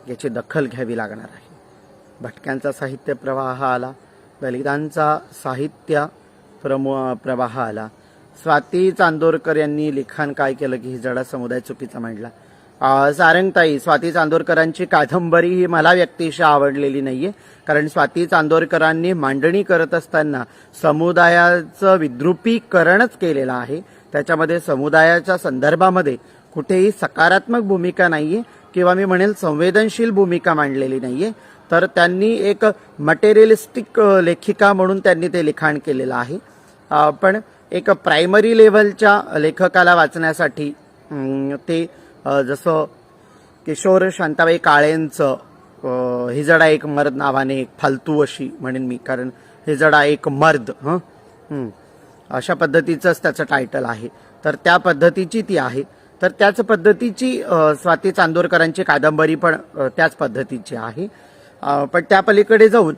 याची दखल घ्यावी लागणार आहे. भटक्यांचा साहित्य प्रवाह आला, दलितांचा साहित्य प्रवाह आला. स्वाती चांदोरकर यांनी लिखाण काय केलं की हिजडा समुदाय चुकीचा मांडला. सारंगताई, स्वाती चांदोरकरांची कादंबरी ही मला व्यक्तिशः आवडलेली नाहीये, कारण स्वाती चांदोरकरांनी मांडणी करत असताना समुदायाचं विद्रुपीकरणच केलेलं आहे. त्याच्यामध्ये समुदायाच्या संदर्भामध्ये कुठेही सकारात्मक भूमिका नाहीये किंवा मी म्हणेल संवेदनशील भूमिका मांडलेली नाहीये. तर त्यांनी एक मटेरियलिस्टिक लेखिका म्हणून त्यांनी ते लिखाण केलेलं आहे. पण एक प्रायमरी लेव्हलच्या लेखकाला वाचण्यासाठी ते जसं किशोर शांताबाई काळेंचं हिजडा एक मर्द नावाने एक फालतू अशी म्हणेन मी, कारण हिजडा एक मर्द अशा पद्धतीचंच त्याचं टायटल आहे. तर त्या पद्धतीची ती आहे. तर त्याच पद्धतीची स्वाती चांदोरकरांची कादंबरी पण त्याच पद्धतीची आहे. पण त्या पलीकडे जाऊन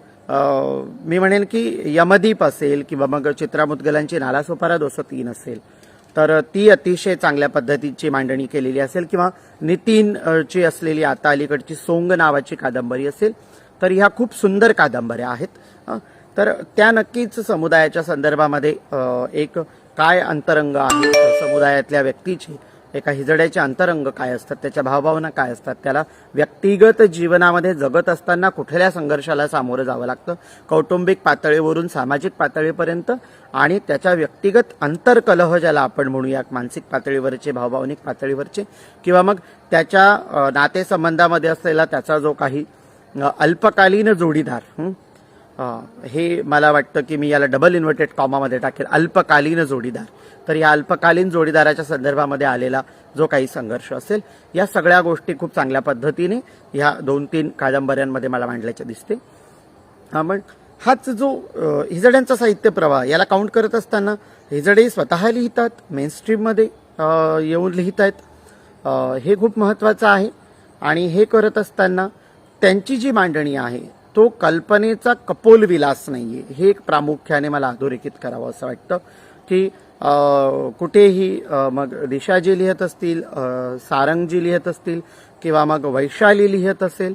मी म्हणेन की यमदीप असेल किंवा मग चित्रा मुदगलांची नालासोपारा 203 असेल तर ती अतिशय चांगल्या पद्धतीची मांडणी केलेली असेल, किंवा नितीनची असलेली आता अलीकडची सोंग नावाची कादंबरी असेल. तर ह्या खूप सुंदर कादंबऱ्या आहेत. तर त्या नक्कीच समुदायाच्या संदर्भामध्ये एक काय अंतरंग आहे समुदायातल्या व्यक्तीची, एका हिजड्याचे अंतरंग काय असतात, त्याच्या भावभावना काय असतात, त्याला व्यक्तिगत जीवनामध्ये जगत असताना कुठल्या संघर्षाला सामोरं जावं लागतं, कौटुंबिक पातळीवरून सामाजिक पातळीपर्यंत, आणि त्याच्या व्यक्तिगत अंतरकलह ज्याला आपण म्हणूया, मानसिक पातळीवरचे, भावभावनिक पातळीवरचे, किंवा मग त्याच्या नातेसंबंधामध्ये असलेला त्याचा जो काही अल्पकालीन जोडीदार, हे मला वाटतं की मी याला डबल इन्व्हर्टेड कॉमामध्ये टाकेल, अल्पकालीन जोडीदार. तर या अल्पकालीन जोडीदाराच्या संदर्भामध्ये आलेला जो काही संघर्ष असेल, या सगळ्या गोष्टी खूप चांगल्या पद्धतीने ह्या 2-3 कादंबऱ्यांमध्ये मला मांडल्याच्या दिसते. पण हाच जो हिजड्यांचा साहित्य प्रवाह याला काउंट करत असताना हिजडे स्वतः लिहितात, मेनस्ट्रीममध्ये येऊन लिहित आहेत, हे खूप महत्त्वाचं आहे. आणि हे करत असताना त्यांची जी मांडणी आहे तो कल्पनेचा कपोल विलास नाहीये, हे एक प्रामुख्याने मला अधोरेखित करावं असं वाटतं. की कुठेही मग दिशाजी लिहित असतील, सारंगजी लिहित असतील किंवा मग वैशाली लिहित असेल,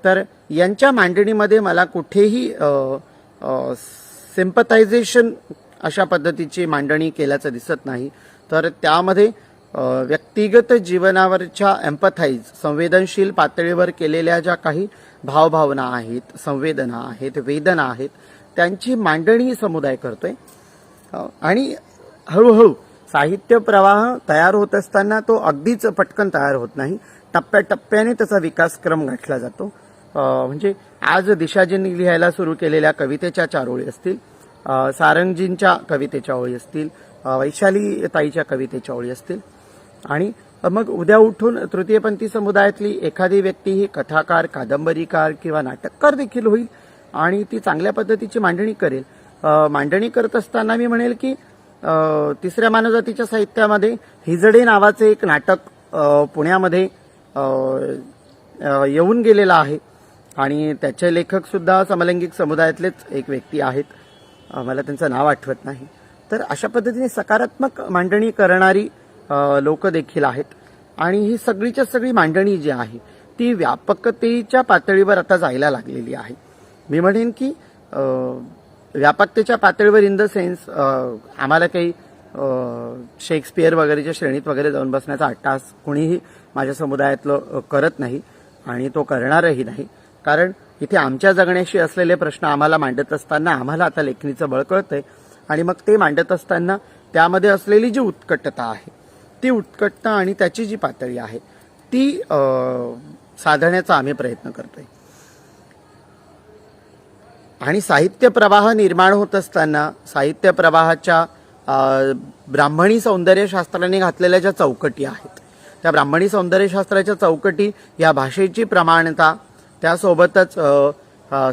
तर यांच्या मांडणीमध्ये मला कुठेही सिम्पथायझेशन अशा पद्धतीची मांडणी केल्याचं दिसत नाही. तर त्यामध्ये व्यक्तिगत जीवनावरच्या एम्पथाईज, संवेदनशील पातळीवर केलेल्या ज्या काही भावभावना आहेत, संवेदना आहेत, वेदना आहेत, त्यांची मांडणी समुदाय करतोय. आणि हळूहळू साहित्य प्रवाह तयार होत असताना तो अगदीच पटकन तयार होत नाही, टप्प्याटप्प्याने त्याचा विकासक्रम गाठला जातो. म्हणजे आज दिशाजींनी लिहायला सुरू केलेल्या कवितेच्या 4 ओळी असतील, सारंगजींच्या कवितेच्या ओळी असतील, वैशाली ताईच्या कवितेच्या ओळी असतील, आणि मग उद्या उठून तृतीयपंथी समुदायातली एखादी व्यक्ती ही कथाकार, कादंबरीकार किंवा नाटककार देखील होईल आणि ती चांगल्या पद्धतीची मांडणी करेल. मांडणी करत असताना मी म्हणेल की तिसऱ्या मानवजातीच्या साहित्यामध्ये हिजडे नावाचे एक नाटक पुण्यामध्ये येऊन गेलेलं आहे आणि त्याचे लेखक सुद्धा समलैंगिक समुदायातलेच एक व्यक्ती आहेत, मला त्यांचं नाव आठवत नाही. तर अशा पद्धतीने सकारात्मक मांडणी करणारी लोक देखील आहेत. आणि ही सगळीच्या सगळी मांडणी जी आहे ती व्यापकतेच्या पातळीवर आता जायला लागलेली आहे. मी म्हणेन की व्यापकतेच्या पातळीवर इन द सेन्स आम्हाला काही शेक्सपियर वगैरेच्या श्रेणीत वगैरे जाऊन बसण्याचा अट्टास कोणीही माझ्या समुदायातलं करत नाही आणि तो करणारही नाही. कारण इथे आमच्या जगण्याशी असलेले प्रश्न आम्हाला मांडत असताना आम्हाला आता लेखणीचं बळ कळतंय आणि मग ते मांडत असताना त्यामध्ये असलेली जी उत्कटता आहे, ती उत्कटता आणि त्याची जी पातळी आहे ती साधण्याचा आम्ही प्रयत्न करतोय. आणि साहित्य प्रवाह निर्माण होत असताना साहित्य प्रवाहाच्या ब्राह्मणी सौंदर्यशास्त्राने घातलेल्या ज्या चौकटी आहेत, त्या ब्राह्मणी सौंदर्यशास्त्राच्या चौकटी या भाषेची प्रमाणता, त्यासोबतच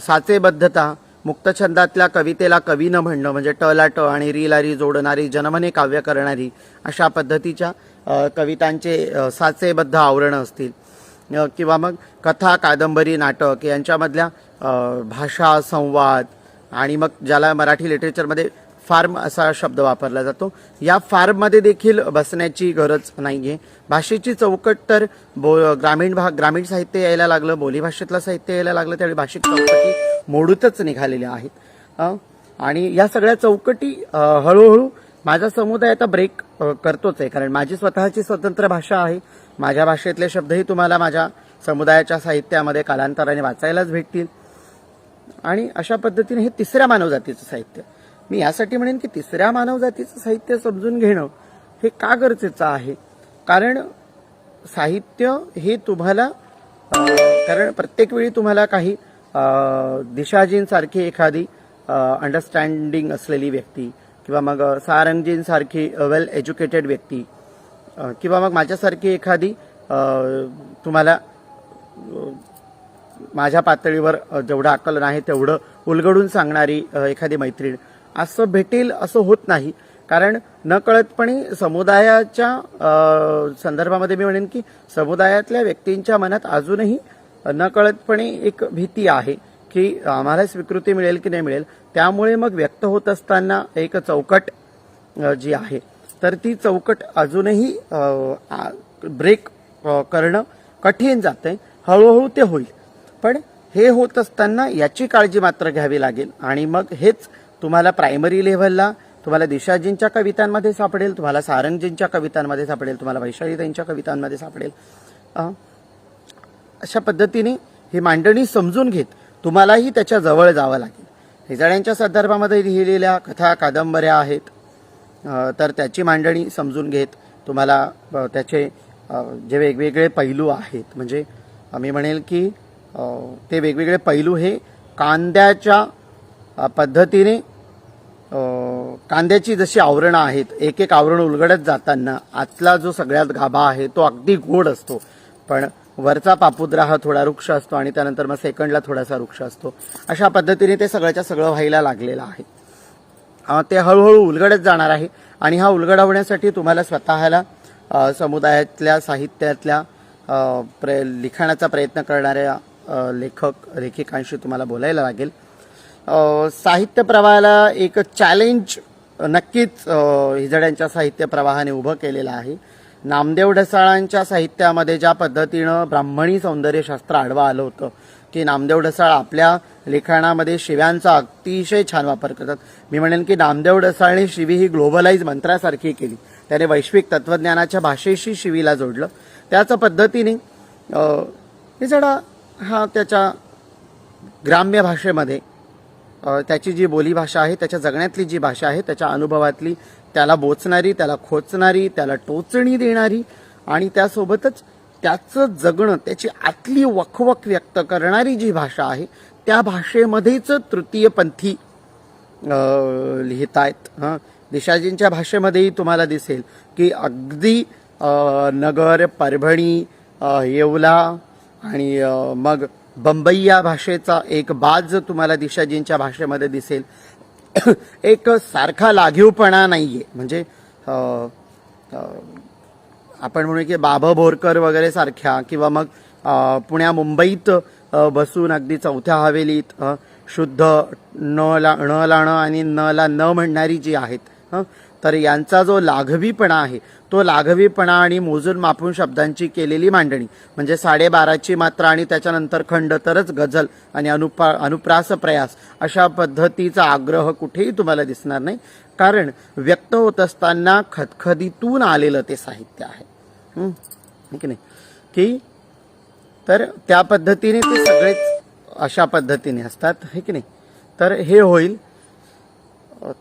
साचेबद्धता, मुक्तछंदातल्या कवितेला कवी न म्हणणं म्हणजे ट ला ट आणि री ला री जोडणारी, जनमने काव्य करणारी अशा पद्धतीच्या कवितांचे साचेबद्ध आवरणं असतील किंवा मग कथा, कादंबरी, नाटक यांच्यामधल्या भाषा, संवाद आणि मग ज्याला मराठी लिटरेचरमध्ये फार्म असा शब्द वापरला जातो, या फार्ममध्ये देखील बसण्याची गरज नाहीये. भाषेची चौकट तर ग्रामीण साहित्य यायला लागलं, बोलीभाषेतलं साहित्य यायला लागलं, त्यावेळी भाषिक चौकटी मोडूतच निघालेल्या आहेत. आणि या सगळ्या चौकटी हळूहळू माझा समुदाय आता ब्रेक करतोच आहे. कारण माझी स्वतःची स्वतंत्र भाषा आहे. माझ्या भाषेतले शब्दही तुम्हाला माझ्या समुदायाच्या साहित्यामध्ये कालांतराने वाचायलाच भेटतील. आणि अशा पद्धतीने हे तिसऱ्या मानवजातीचं साहित्य, मी यासाठी म्हणेन की तिसऱ्या मानवजातीचं साहित्य समजून घेणं हे का गरजेचं आहे. कारण साहित्य हे तुम्हाला कारण प्रत्येक वेळी तुम्हाला काही दिशाजींसारखी एखादी अंडरस्टँडिंग असलेली व्यक्ती किंवा मग सारंगजींसारखी वेल एज्युकेटेड व्यक्ती किंवा मग माझ्यासारखी एखादी तुम्हाला माझ्या पातळीवर जेवढं आकलन आहे तेवढं उलगडून सांगणारी एखादी मैत्रीण असं भेटेल असं होत नाही. कारण नकळतपणे समुदायाच्या संदर्भामध्ये मी म्हणेन की समुदायातल्या व्यक्तींच्या मनात अजूनही नकळतपणे एक भीती आहे की आम्हाला स्वीकृती मिळेल की नाही मिळेल. त्यामुळे मग व्यक्त होत असताना एक चौकट जी आहे तर ती चौकट अजूनही ब्रेक करणं कठीण जातंय. हळूहळू ते होईल, पण हे होत असताना याची काळजी मात्र घ्यावी लागेल. आणि मग हेच तुम्हाला प्रायमरी लेव्हलला तुम्हाला दिशाजींच्या कवितांमध्ये सापडेल, तुम्हाला सारंगजींच्या कवितांमध्ये सापडेल, तुम्हाला वैशालीताईंच्या कवितांमध्ये सापडेल. अशा पद्धतीने ही मांडणी समजून घेत तुम्हालाही त्याच्या जवळ जावं लागेल. हिजड्यांच्या संदर्भामध्ये लिहिलेल्या कथा, कादंबऱ्या आहेत, तर त्याची मांडणी समजून घेत तुम्हाला त्याचे जे वेगवेगळे पैलू आहेत, म्हणजे मी म्हणेल की ते वेगवेगळे पैलू हे कांद्याच्या पद्धतीने कांद्याची जशी आवरणं आहेत, एक एक आवरण उलगडत जाताना आतला जो सगळ्यात गाभा आहे तो अगदी गोड असतो, पण वरचा पापुद्रा हा थोडा रुक्ष असतो आणि त्यानंतर मग सेकंडला थोडासा रुक्ष असतो. अशा पद्धतीने ते सगळ्याच्या सगळं व्हायला लागलेलं आहे. ते हळूहळू उलगडत जाणार आहे आणि हा उलगडवण्यासाठी तुम्हाला स्वतःला समुदायातल्या साहित्यातल्या लिखाणाचा प्रयत्न करणाऱ्या लेखिकांशी तुम्हाला बोलायला लागेल. साहित्य प्रवाहाला एक चॅलेंज नक्कीच हिजड्यांच्या साहित्य प्रवाहाने उभं केलेलं आहे. नामदेव ढसाळांच्या साहित्यामध्ये ज्या पद्धतीनं ब्राह्मणी सौंदर्यशास्त्र आडवा आलं होतं की नामदेव ढसाळ आपल्या लिखाणामध्ये शिव्यांचा अतिशय छान वापर करतात. मी म्हणेन की नामदेव ढसाळने शिवी ही ग्लोबलाइज मंत्रासारखी केली. त्याने वैश्विक तत्वज्ञानाच्या भाषेशी शिवीला जोडलं. त्याच पद्धतीने हिजडा हा त्याच्या ग्राम्य भाषेमध्ये त्याची जी बोलीभाषा आहे, त्याच्या जगण्यातली जी भाषा आहे, त्याच्या अनुभवातली त्याला बोचणारी, त्याला खोचणारी, त्याला टोचणी देणारी आणि त्यासोबतच त्याचं जगणं, त्याची आतली वखवक व्यक्त करणारी जी भाषा आहे त्या भाषेमध्येच तृतीयपंथी लिहितायत. दिशाजींच्या भाषेमध्येही तुम्हाला दिसेल की अगदी नगर, परभणी, येवला आणि मग बंबई या भाषेचा एक बाज तुम्हाला दिशाजींच्या भाषेमध्ये दिसेल. एक सारखा लाघीवपणा नाहीये. म्हणजे आपण म्हणू की बाबा बोरकर वगैरे सारख्या किंवा मग पुण्या मुंबईत बसून अगदी चौथ्या हवेलीत शुद्ध न लाणं आणि न ला न म्हणणारी जी आहेत तर यांचा जो लाघवीपणा आहे तो लाघवीपणा आणि मोजून मापून शब्दांची केलेली मांडणी म्हणजे 12.5ची मात्रा आणि त्याच्यानंतर खंड तरच गझल आणि अनुप्रास प्रयास अशा पद्धतीचा आग्रह कुठेही तुम्हाला दिसणार नाही, कारण व्यक्त होत असताना खदखदीतून आलेलं ते साहित्य आहे की नाही, की तर त्या पद्धतीने ते सगळेच अशा पद्धतीने असतात हे की नाही. तर हे होईल.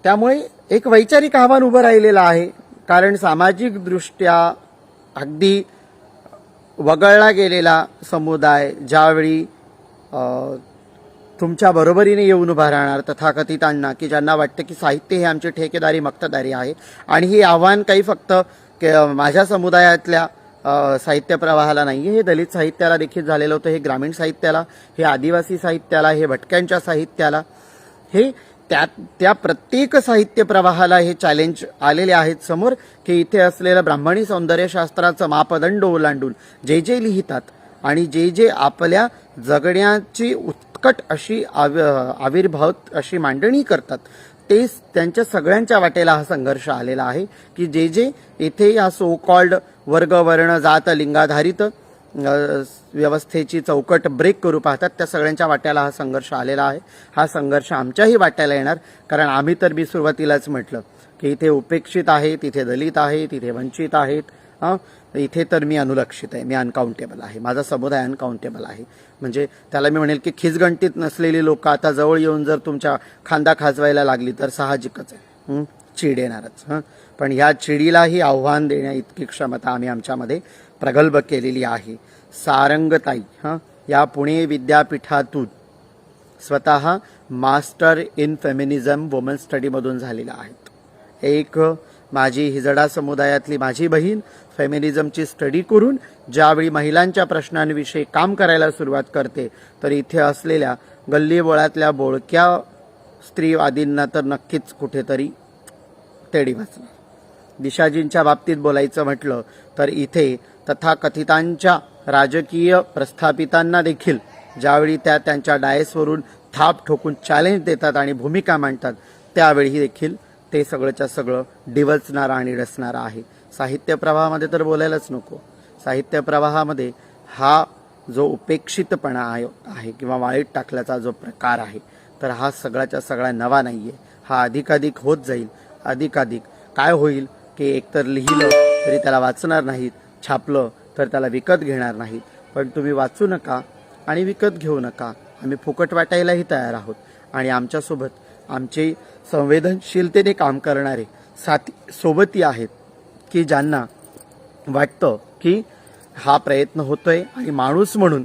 त्यामुळे एक वैचारिक आव्हान उभं राहिलेलं आहे, कारण सामाजिक दृष्ट्या अगदी वगळला गेलेला समुदाय ज्यावेळी तुमच्या बरोबरीने येऊन उभा राहणार तथाकथितांना, की ज्यांना वाटतं की साहित्य हे आमची ठेकेदारी मक्तेदारी आहे आणि हे आव्हान काही फक्त माझ्या समुदायातल्या साहित्य प्रवाहाला नाही आहे, हे दलित साहित्याला देखील झालेलं होतं, हे ग्रामीण साहित्याला, हे आदिवासी साहित्याला, हे भटक्यांच्या साहित्याला, हे त्या प्रत्येक साहित्य प्रवाहाला हे चॅलेंज आलेले आहेत समोर, की इथे असलेलं ब्राह्मणी सौंदर्यशास्त्राचं मापदंड ओलांडून जे जे लिहितात आणि जे जे आपल्या जगण्याची उत्कट अशी आविर्भाव अशी मांडणी करतात ते त्यांच्या सगळ्यांच्या वाटेला हा संघर्ष आलेला आहे, की जे जे इथे या सो कॉल्ड वर्ग वर्ण जात लिंगाधारित व्यवस्थेची चौकट ब्रेक करू पाहतात त्या सगळ्यांच्या वाट्याला हा संघर्ष आलेला आहे. हा संघर्ष आमच्याही वाट्याला येणार, कारण आम्ही तर मी सुरुवातीलाच म्हटलं की इथे उपेक्षित आहेत, इथे दलित आहेत, इथे वंचित आहेत, इथे तर मी अनुलक्षित आहे, मी अनकाउंटेबल आहे, माझा समुदाय अनकाउंटेबल आहे. म्हणजे त्याला मी म्हणेल की खिजगंटीत नसलेली लोक आता जवळ येऊन जर तुमच्या खांदा खाजवायला लागली तर साहजिकच आहे, चीड येणारच. पण ह्या चिडीलाही आव्हान देण्या इतकी क्षमता आम्ही आमच्यामध्ये प्रगल्भ केलेली आहे. सारंगताई या पुणे विद्यापीठातून स्वतः मास्टर इन फेमिनिझम वुमन स्टडीमधून झालेल्या आहेत. एक माझी हिजडा समुदायातली माझी बहीण फेमिनिझमची स्टडी करून ज्यावेळी महिलांच्या प्रश्नांविषयी काम करायला सुरुवात करते तर इथे असलेल्या गल्लीबोळातल्या बोळक्या स्त्रीवादींना तर नक्कीच कुठेतरी तेढी वाचणार. दिशाजींच्या बाबतीत बोलायचं म्हटलं तर इथे तथाकथितांच्या राजकीय प्रस्थापितांना देखील ज्यावेळी त्या त्यांच्या डायसवरून थाप ठोकून चॅलेंज देतात आणि भूमिका मांडतात त्यावेळी देखील ते सगळंच्या सगळं डिवचणारं आणि रचणारं आहे. साहित्य प्रवाहामध्ये तर बोलायलाच नको. साहित्य प्रवाहामध्ये हा जो उपेक्षितपणा आहे किंवा वाळीत टाकल्याचा जो प्रकार आहे तर हा सगळ्याच्या सगळा नवा नाही आहे. हा अधिकाधिक होत जाईल. अधिकाधिक काय होईल की एकतर लिहिलं तरी त्याला वाचणार नाहीत, छापलं तर त्याला विकत घेणार नाहीत. पण तुम्ही वाचू नका आणि विकत घेऊ नका, आम्ही फुकट वाटायलाही तयार आहोत. आणि आमच्यासोबत आमचे संवेदनशीलतेने काम करणारे साथी सोबती आहेत की ज्यांना वाटतं की हा प्रयत्न होतोय आणि माणूस म्हणून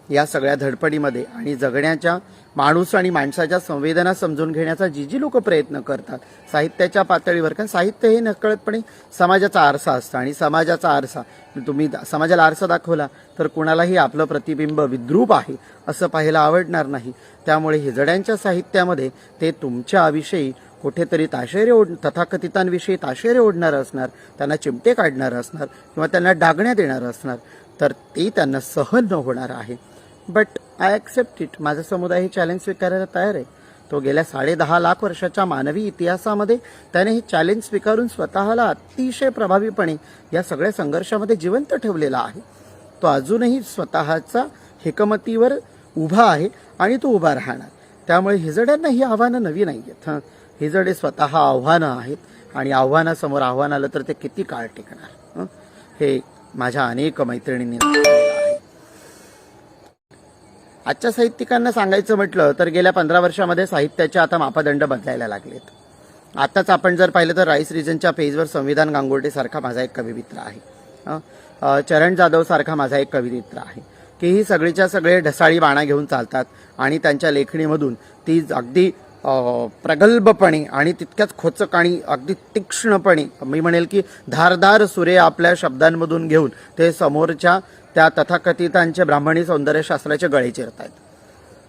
या सगळ्या धडपडीमध्ये आणि जगण्याच्या माणूस आणि माणसाच्या संवेदना समजून घेण्याचा जी लोक प्रयत्न करतात साहित्याच्या पातळीवर, कारण साहित्य हे नकळतपणे समाजाचा आरसा असतं आणि समाजाचा आरसा तुम्ही समाजाला आरसा दाखवला तर कुणालाही आपलं प्रतिबिंब विद्रूप आहे असं पाहायला आवडणार नाही. त्यामुळे हिजड्यांच्या साहित्यामध्ये ते तुमच्याविषयी कुठेतरी तथाकथितांविषयी ताशेरे ओढणारं असणार, त्यांना चिमटे काढणारं असणार किंवा त्यांना डागण्यात येणारं असणार, तर ते त्यांना सहन न होणार आहे. But I accept it. माझा समुदाय हे चॅलेंज स्वीकारायला तयार आहे. तो गेल्या 10.5 लाख वर्षाच्या मानवी इतिहासामध्ये त्याने हे चॅलेंज स्वीकारून स्वतःला अतिशय प्रभावीपणे या सगळ्या संघर्षामध्ये जिवंत ठेवलेला आहे. तो अजूनही स्वतःचा हिकमतीवर उभा आहे आणि तो उभा राहणार. त्यामुळे हिजड्यांना ही आव्हानं नवी नाही आहेत. हिजडे स्वतः आव्हानं आहेत आणि आव्हानासमोर आव्हान आलं तर ते किती काळ टिकणार हे माझ्या अनेक मैत्रिणींनी सांगितलेलं आहे. आजच्या साहित्यिकांना सांगायचं म्हटलं तर गेल्या 15 वर्षामध्ये साहित्याचे आता मापदंड बदलायला लागलेत. आताच आपण जर पाहिलं तर राईस रिजनच्या पेजवर संविधान गांगुर्डे सारखा माझा एक कविमित्र आहे, चरण जाधव सारखा माझा एक कविमित्र आहे, की ही सगळीच्या सगळे ढसाळी बाणा घेऊन चालतात आणि त्यांच्या लेखणीमधून ती अगदी प्रगल्भपणे आणि तितक्याच खोचक आणि अगदी तीक्ष्णपणे मी म्हणेल की धारदार सुरे आपल्या शब्दांमधून घेऊन ते समोरच्या त्या तथाकथितांचे ब्राह्मणी सौंदर्यशास्त्राचे गळे चिरतायत.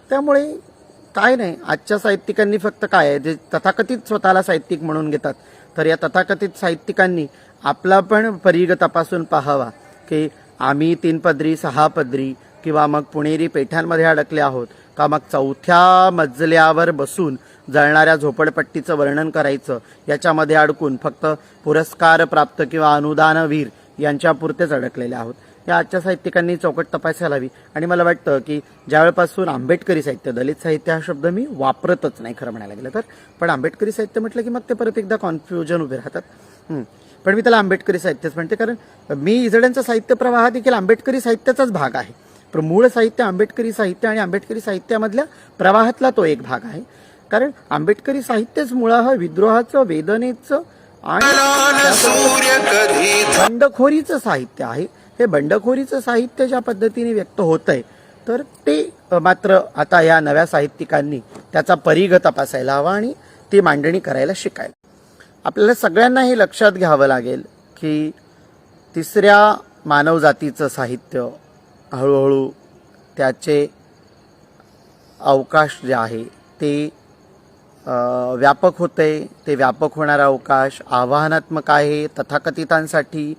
त्यामुळे काय नाही, आजच्या साहित्यिकांनी फक्त काय आहे जे तथाकथित स्वतःला साहित्यिक म्हणून घेतात तर या तथाकथित साहित्यिकांनी आपला पण परीघ तपासून पाहावा की आम्ही 3 पदरी 6 पदरी किंवा मग पुणेरी पेठांमध्ये अडकले आहोत का मग चौथ्या मजल्यावर बसून जळणाऱ्या झोपडपट्टीचं वर्णन करायचं, याच्यामध्ये अडकून फक्त पुरस्कार प्राप्त किंवा अनुदानवीर यांच्यापुरतेच अडकलेले आहोत. या आजच्या साहित्यिकांनी चौकट तपासायला हवी. आणि मला वाटतं की ज्यावेळेपासून आंबेडकरी साहित्य, दलित साहित्य हा शब्द मी वापरतच नाही खरं म्हणायला गेलं तर, पण आंबेडकरी साहित्य म्हटलं की मग ते परत एकदा कॉन्फ्युजन उभे राहतात. पण मी त्याला आंबेडकरी साहित्यच म्हणते, कारण मी इजड्यांचा साहित्य प्रवाह देखील आंबेडकरी साहित्याचाच भाग आहे. पण मूळ साहित्य आंबेडकरी साहित्य आणि आंबेडकरी साहित्यामधल्या प्रवाहातला तो एक भाग आहे. कारण आंबेडकरी साहित्यच मुळात विद्रोहाचं, वेदनेचं आणि बंडखोरीचं साहित्य आहे. हे बंडखोरीचं साहित्य ज्या पद्धतीने व्यक्त होत आहे, तर ते मात्र आता या नव्या साहित्यिकांनी त्याचा परिघ तपासायला हवा आणि ती मांडणी करायला शिकायला. आपल्याला सगळ्यांना हे लक्षात घ्यावं लागेल की तिसऱ्या मानवजातीचं साहित्य हळूहळू त्याचे अवकाश जे आहे ते व्यापक होते. ते व्यापक होणारा अवकाश आव्हानात्मक आहे तथाकथितांसाठी.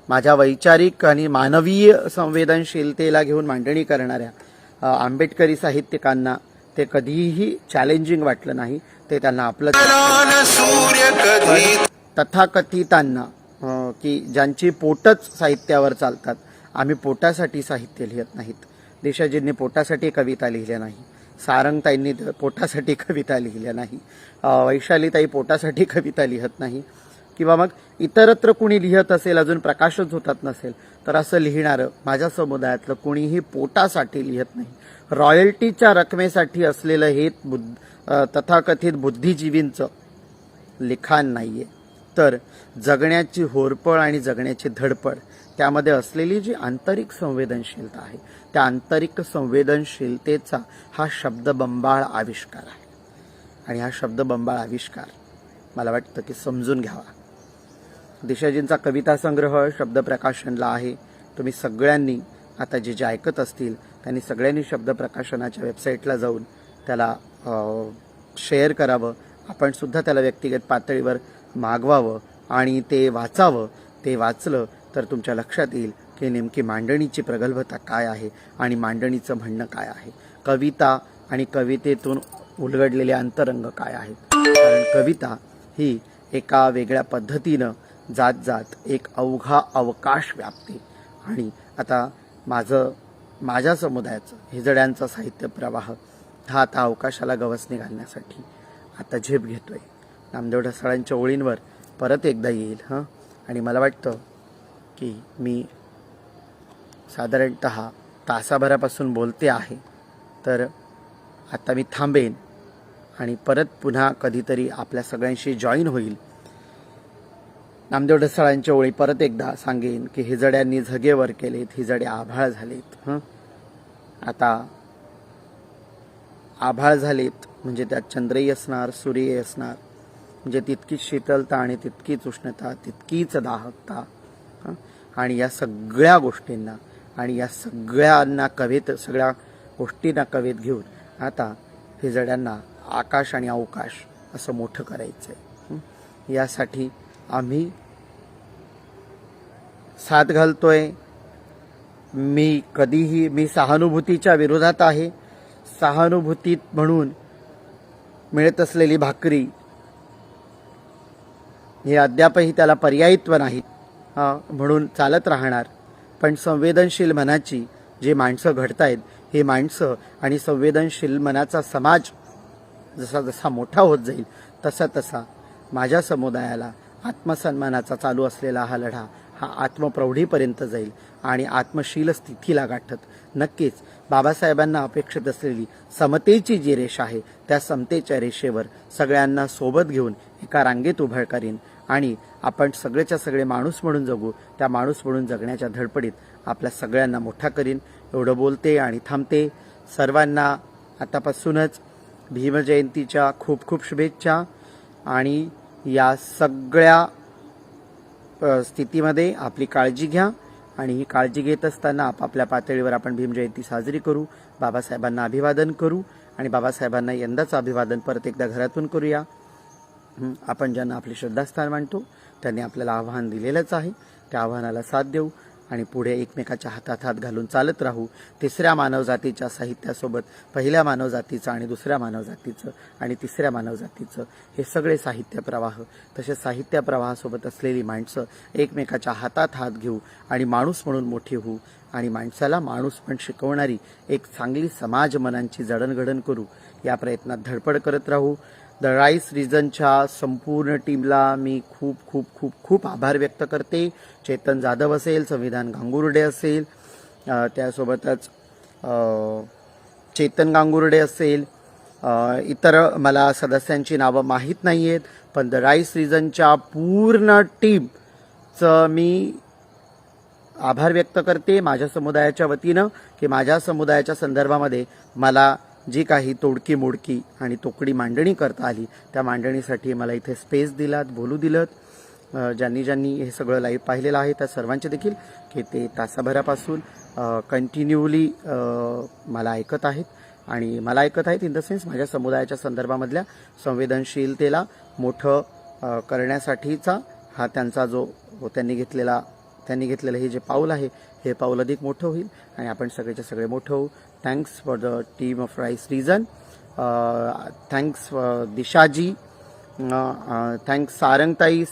माझ्या वैचारिक आणि मानवीय संवेदनशीलतेला घेऊन मांडणी करणाऱ्या आंबेडकरी साहित्यिकांना ते कधीही चॅलेंजिंग वाटलं नाही. ते त्यांना आपलं तथाकथितांना की ज्यांची पोटच साहित्यावर चालतात, आम्ही पोटासाठी साहित्य लिहित नाहीत. देशाजींनी पोटासाठी कविता लिहिल्या नाही, सारंगताईंनी पोटासाठी कविता लिहिल्या नाही, वैशालीताई पोटासाठी कविता लिहत नाही, किंवा मग इतरत्र कुणी लिहत असेल, अजून प्रकाशच होतात नसेल, तर असं लिहिणारं माझ्या समुदायातलं कुणीही पोटासाठी लिहत नाही. रॉयल्टीच्या रकमेसाठी असलेलं हे तथाकथित बुद्धिजीवींचं लिखाण नाहीये, तर जगण्याची होरपळ आणि जगण्याची धडपड, त्यामध्ये असलेली जी आंतरिक संवेदनशीलता आहे, त्या आंतरिक संवेदनशीलतेचा हा शब्दबंबाळ आविष्कार आहे. आणि हा शब्दबंबाळ आविष्कार मला वाटतं की समजून घ्यावा. देशाजींचा कविता संग्रह शब्दप्रकाशनला आहे. तुम्ही सगळ्यांनी आता जे जे ऐकत असतील त्यांनी सगळ्यांनी शब्दप्रकाशनाच्या वेबसाईटला जाऊन त्याला शेअर करावं. आपण सुद्धा त्याला व्यक्तिगत पातळीवर मागवावं आणि ते वाचावं. ते वाचलं तर तुमच्या लक्षात येईल की नेमकी मांडणीची प्रगल्भता काय आहे आणि मांडणीचं म्हणणं काय आहे, कविता आणि कवितेतून उलगडलेले अंतरंग काय आहेत. कारण कविता ही एका वेगळ्या पद्धतीनं जात जात एक अवघा अवकाश व्यापते. आणि आता माझ्या समुदायाचं हिजड्यांचा साहित्य प्रवाह हा आता अवकाशाला गवसणी घालण्यासाठी आता झेप घेतोय. नामदेव ढसाळांच्या ओळींवर परत एकदा येईल. आणि मला वाटतं की मी साधारणतः तासाभरापासून बोलते आहे, तर आता मी थांबेन आणि परत पुन्हा कधीतरी आपल्या सगळ्यांशी जॉईन होईल. नामदेव ढसाळांच्या ओळी परत एकदा सांगेन की हिजड्यांनी झगेवर केलेत, हिजडे आभाळ झालेत. आता आभाळ झालेत म्हणजे त्यात चंद्रही असणार, सूर्यही असणार, म्हणजे तितकीच शीतलता आणि तितकीच उष्णता, तितकीच दाहकता. आणि या सगळ्या गोष्टींना आणि या सगळ्यांना सगळ्या गोष्टींना कवेत घेऊन आता हिजड्यांना आकाश आणि अवकाश असं मोठं करायचं आहे. यासाठी आम्ही साथ घालतोय. मी सहानुभूतीच्या विरोधात आहे. सहानुभूतीत म्हणून मिळत असलेली भाकरी हे अद्यापही त्याला पर्यायित्व नाहीत, म्हणून चालत राहणार. पण संवेदनशील मनाची जी माणसं घडतायत, ही माणसं आणि संवेदनशील मनाचा समाज जसा जसा मोठा होत जाईल तसा तसा माझ्या समुदायाला आत्मसन्मानाचा चालू असलेला हा लढा हा आत्मप्रौढीपर्यंत जाईल. आणि आत्मशील स्थितीला गाठत नक्कीच बाबासाहेबांना अपेक्षित असलेली समतेची जी रेषा आहे, त्या समतेच्या रेषेवर सगळ्यांना सोबत घेऊन एका रांगेत उभं करीन. आणि आपण सगळेच्या सगळे माणूस म्हणून जगू. त्या माणूस म्हणून जगण्याच्या धडपडीत आपल्या सगळ्यांना मोठा करीन. एवढं बोलते आणि थांबते. सर्वांना आतापासूनच भीमजयंतीच्या खूप खूप शुभेच्छा. आणि या सगळ्या स्थितीमध्ये आपली काळजी घ्या. आणि ही काळजी घेत असताना आपापल्या पातळीवर आपण भीमजयंती साजरी करू, बाबासाहेबांना अभिवादन करू. आणि बाबासाहेबांना यंदाचं अभिवादन परत एकदा घरातून करूया. आपण ज्यांना आपले श्रद्धास्थान मानतो त्यांनी आपल्याला आव्हान दिलेलंच आहे, त्या आव्हानाला साथ देऊ. आणि पुढे एकमेकाच्या हातात हात घालून चालत राहू. तिसऱ्या मानवजातीच्या साहित्यासोबत पहिल्या मानवजातीचं आणि दुसऱ्या मानवजातीचं आणि तिसऱ्या मानवजातीचं हे सगळे साहित्य प्रवाह, तसेच साहित्य प्रवाहासोबत असलेली माणसं एकमेकाच्या हातात हात घेऊ आणि माणूस म्हणून मोठी होऊ आणि माणसाला माणूस पण शिकवणारी एक चांगली समाज मनांची जडणघडण करू. या प्रयत्नात धडपड करत राहू. द राईस रिजनच्या संपूर्ण टीमला मी खूप खूप खूप खूप आभार व्यक्त करते. चेतन जाधव असेल, संविधान गांगुर्डे असेल, त्यासोबतच चेतन गांगुर्डे असेल, इतर मला सदस्यांची नावं माहीत नाही आहेत, पण द राईस रिजनच्या पूर्ण टीमचं मी आभार व्यक्त करते माझ्या समुदायाच्या वतीनं, की माझ्या समुदायाच्या संदर्भामध्ये मला जी काही तोडकी मोडकी आणि तोकडी मांडणी करता आली त्या मांडणीसाठी मला इथे स्पेस दिलात, बोलू दिलं. ज्यांनी ज्यांनी हे सगळं लाईव्ह पाहिलेलं आहे त्या सर्वांचे देखील की ते तासाभरापासून कंटिन्यूली मला ऐकत आहेत आणि मला ऐकत आहेत इन द सेन्स माझ्या समुदायाच्या संदर्भामधल्या संवेदनशीलतेला मोठं करण्यासाठीचा हा त्यांचा जो त्यांनी घेतलेलं हे जे पाऊल आहे हे पाऊल अधिक मोठं होईल आणि आपण सगळेच्या सगळे मोठं होऊ. Thanks for the team of rice region. Thanks दिशाजी, थँक्स सारंगताई,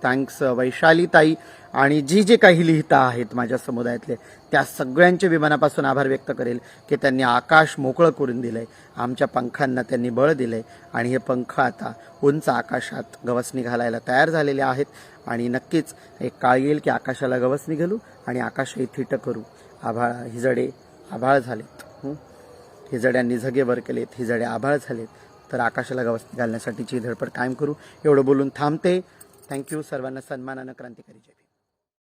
थँक्स वैशालीताई आणि जे काही लिहिता आहेत माझ्या समुदायातले त्या सगळ्यांचे विमानापासून आभार व्यक्त करेल की त्यांनी आकाश मोकळं करून दिलंय, आमच्या पंखांना त्यांनी बळ दिलंय आणि हे पंख आता उंच आकाशात गवसणी घालायला तयार झालेले आहेत आणि नक्कीच एक काळ येईल की आकाशाला गवसणी घालू आणि आकाशही थिट करू. हिजडे आभाळ झालेत, हिजड्यांनी झगे वर केलेत, हिजडे आभाळ झालेत, तर आकाशाला गवसणी घालण्यासाठीची धडपड कायम करू. एवढं बोलून थांबते. थँक्यू. सर्वांना सन्मानानं क्रांतिकारी जय.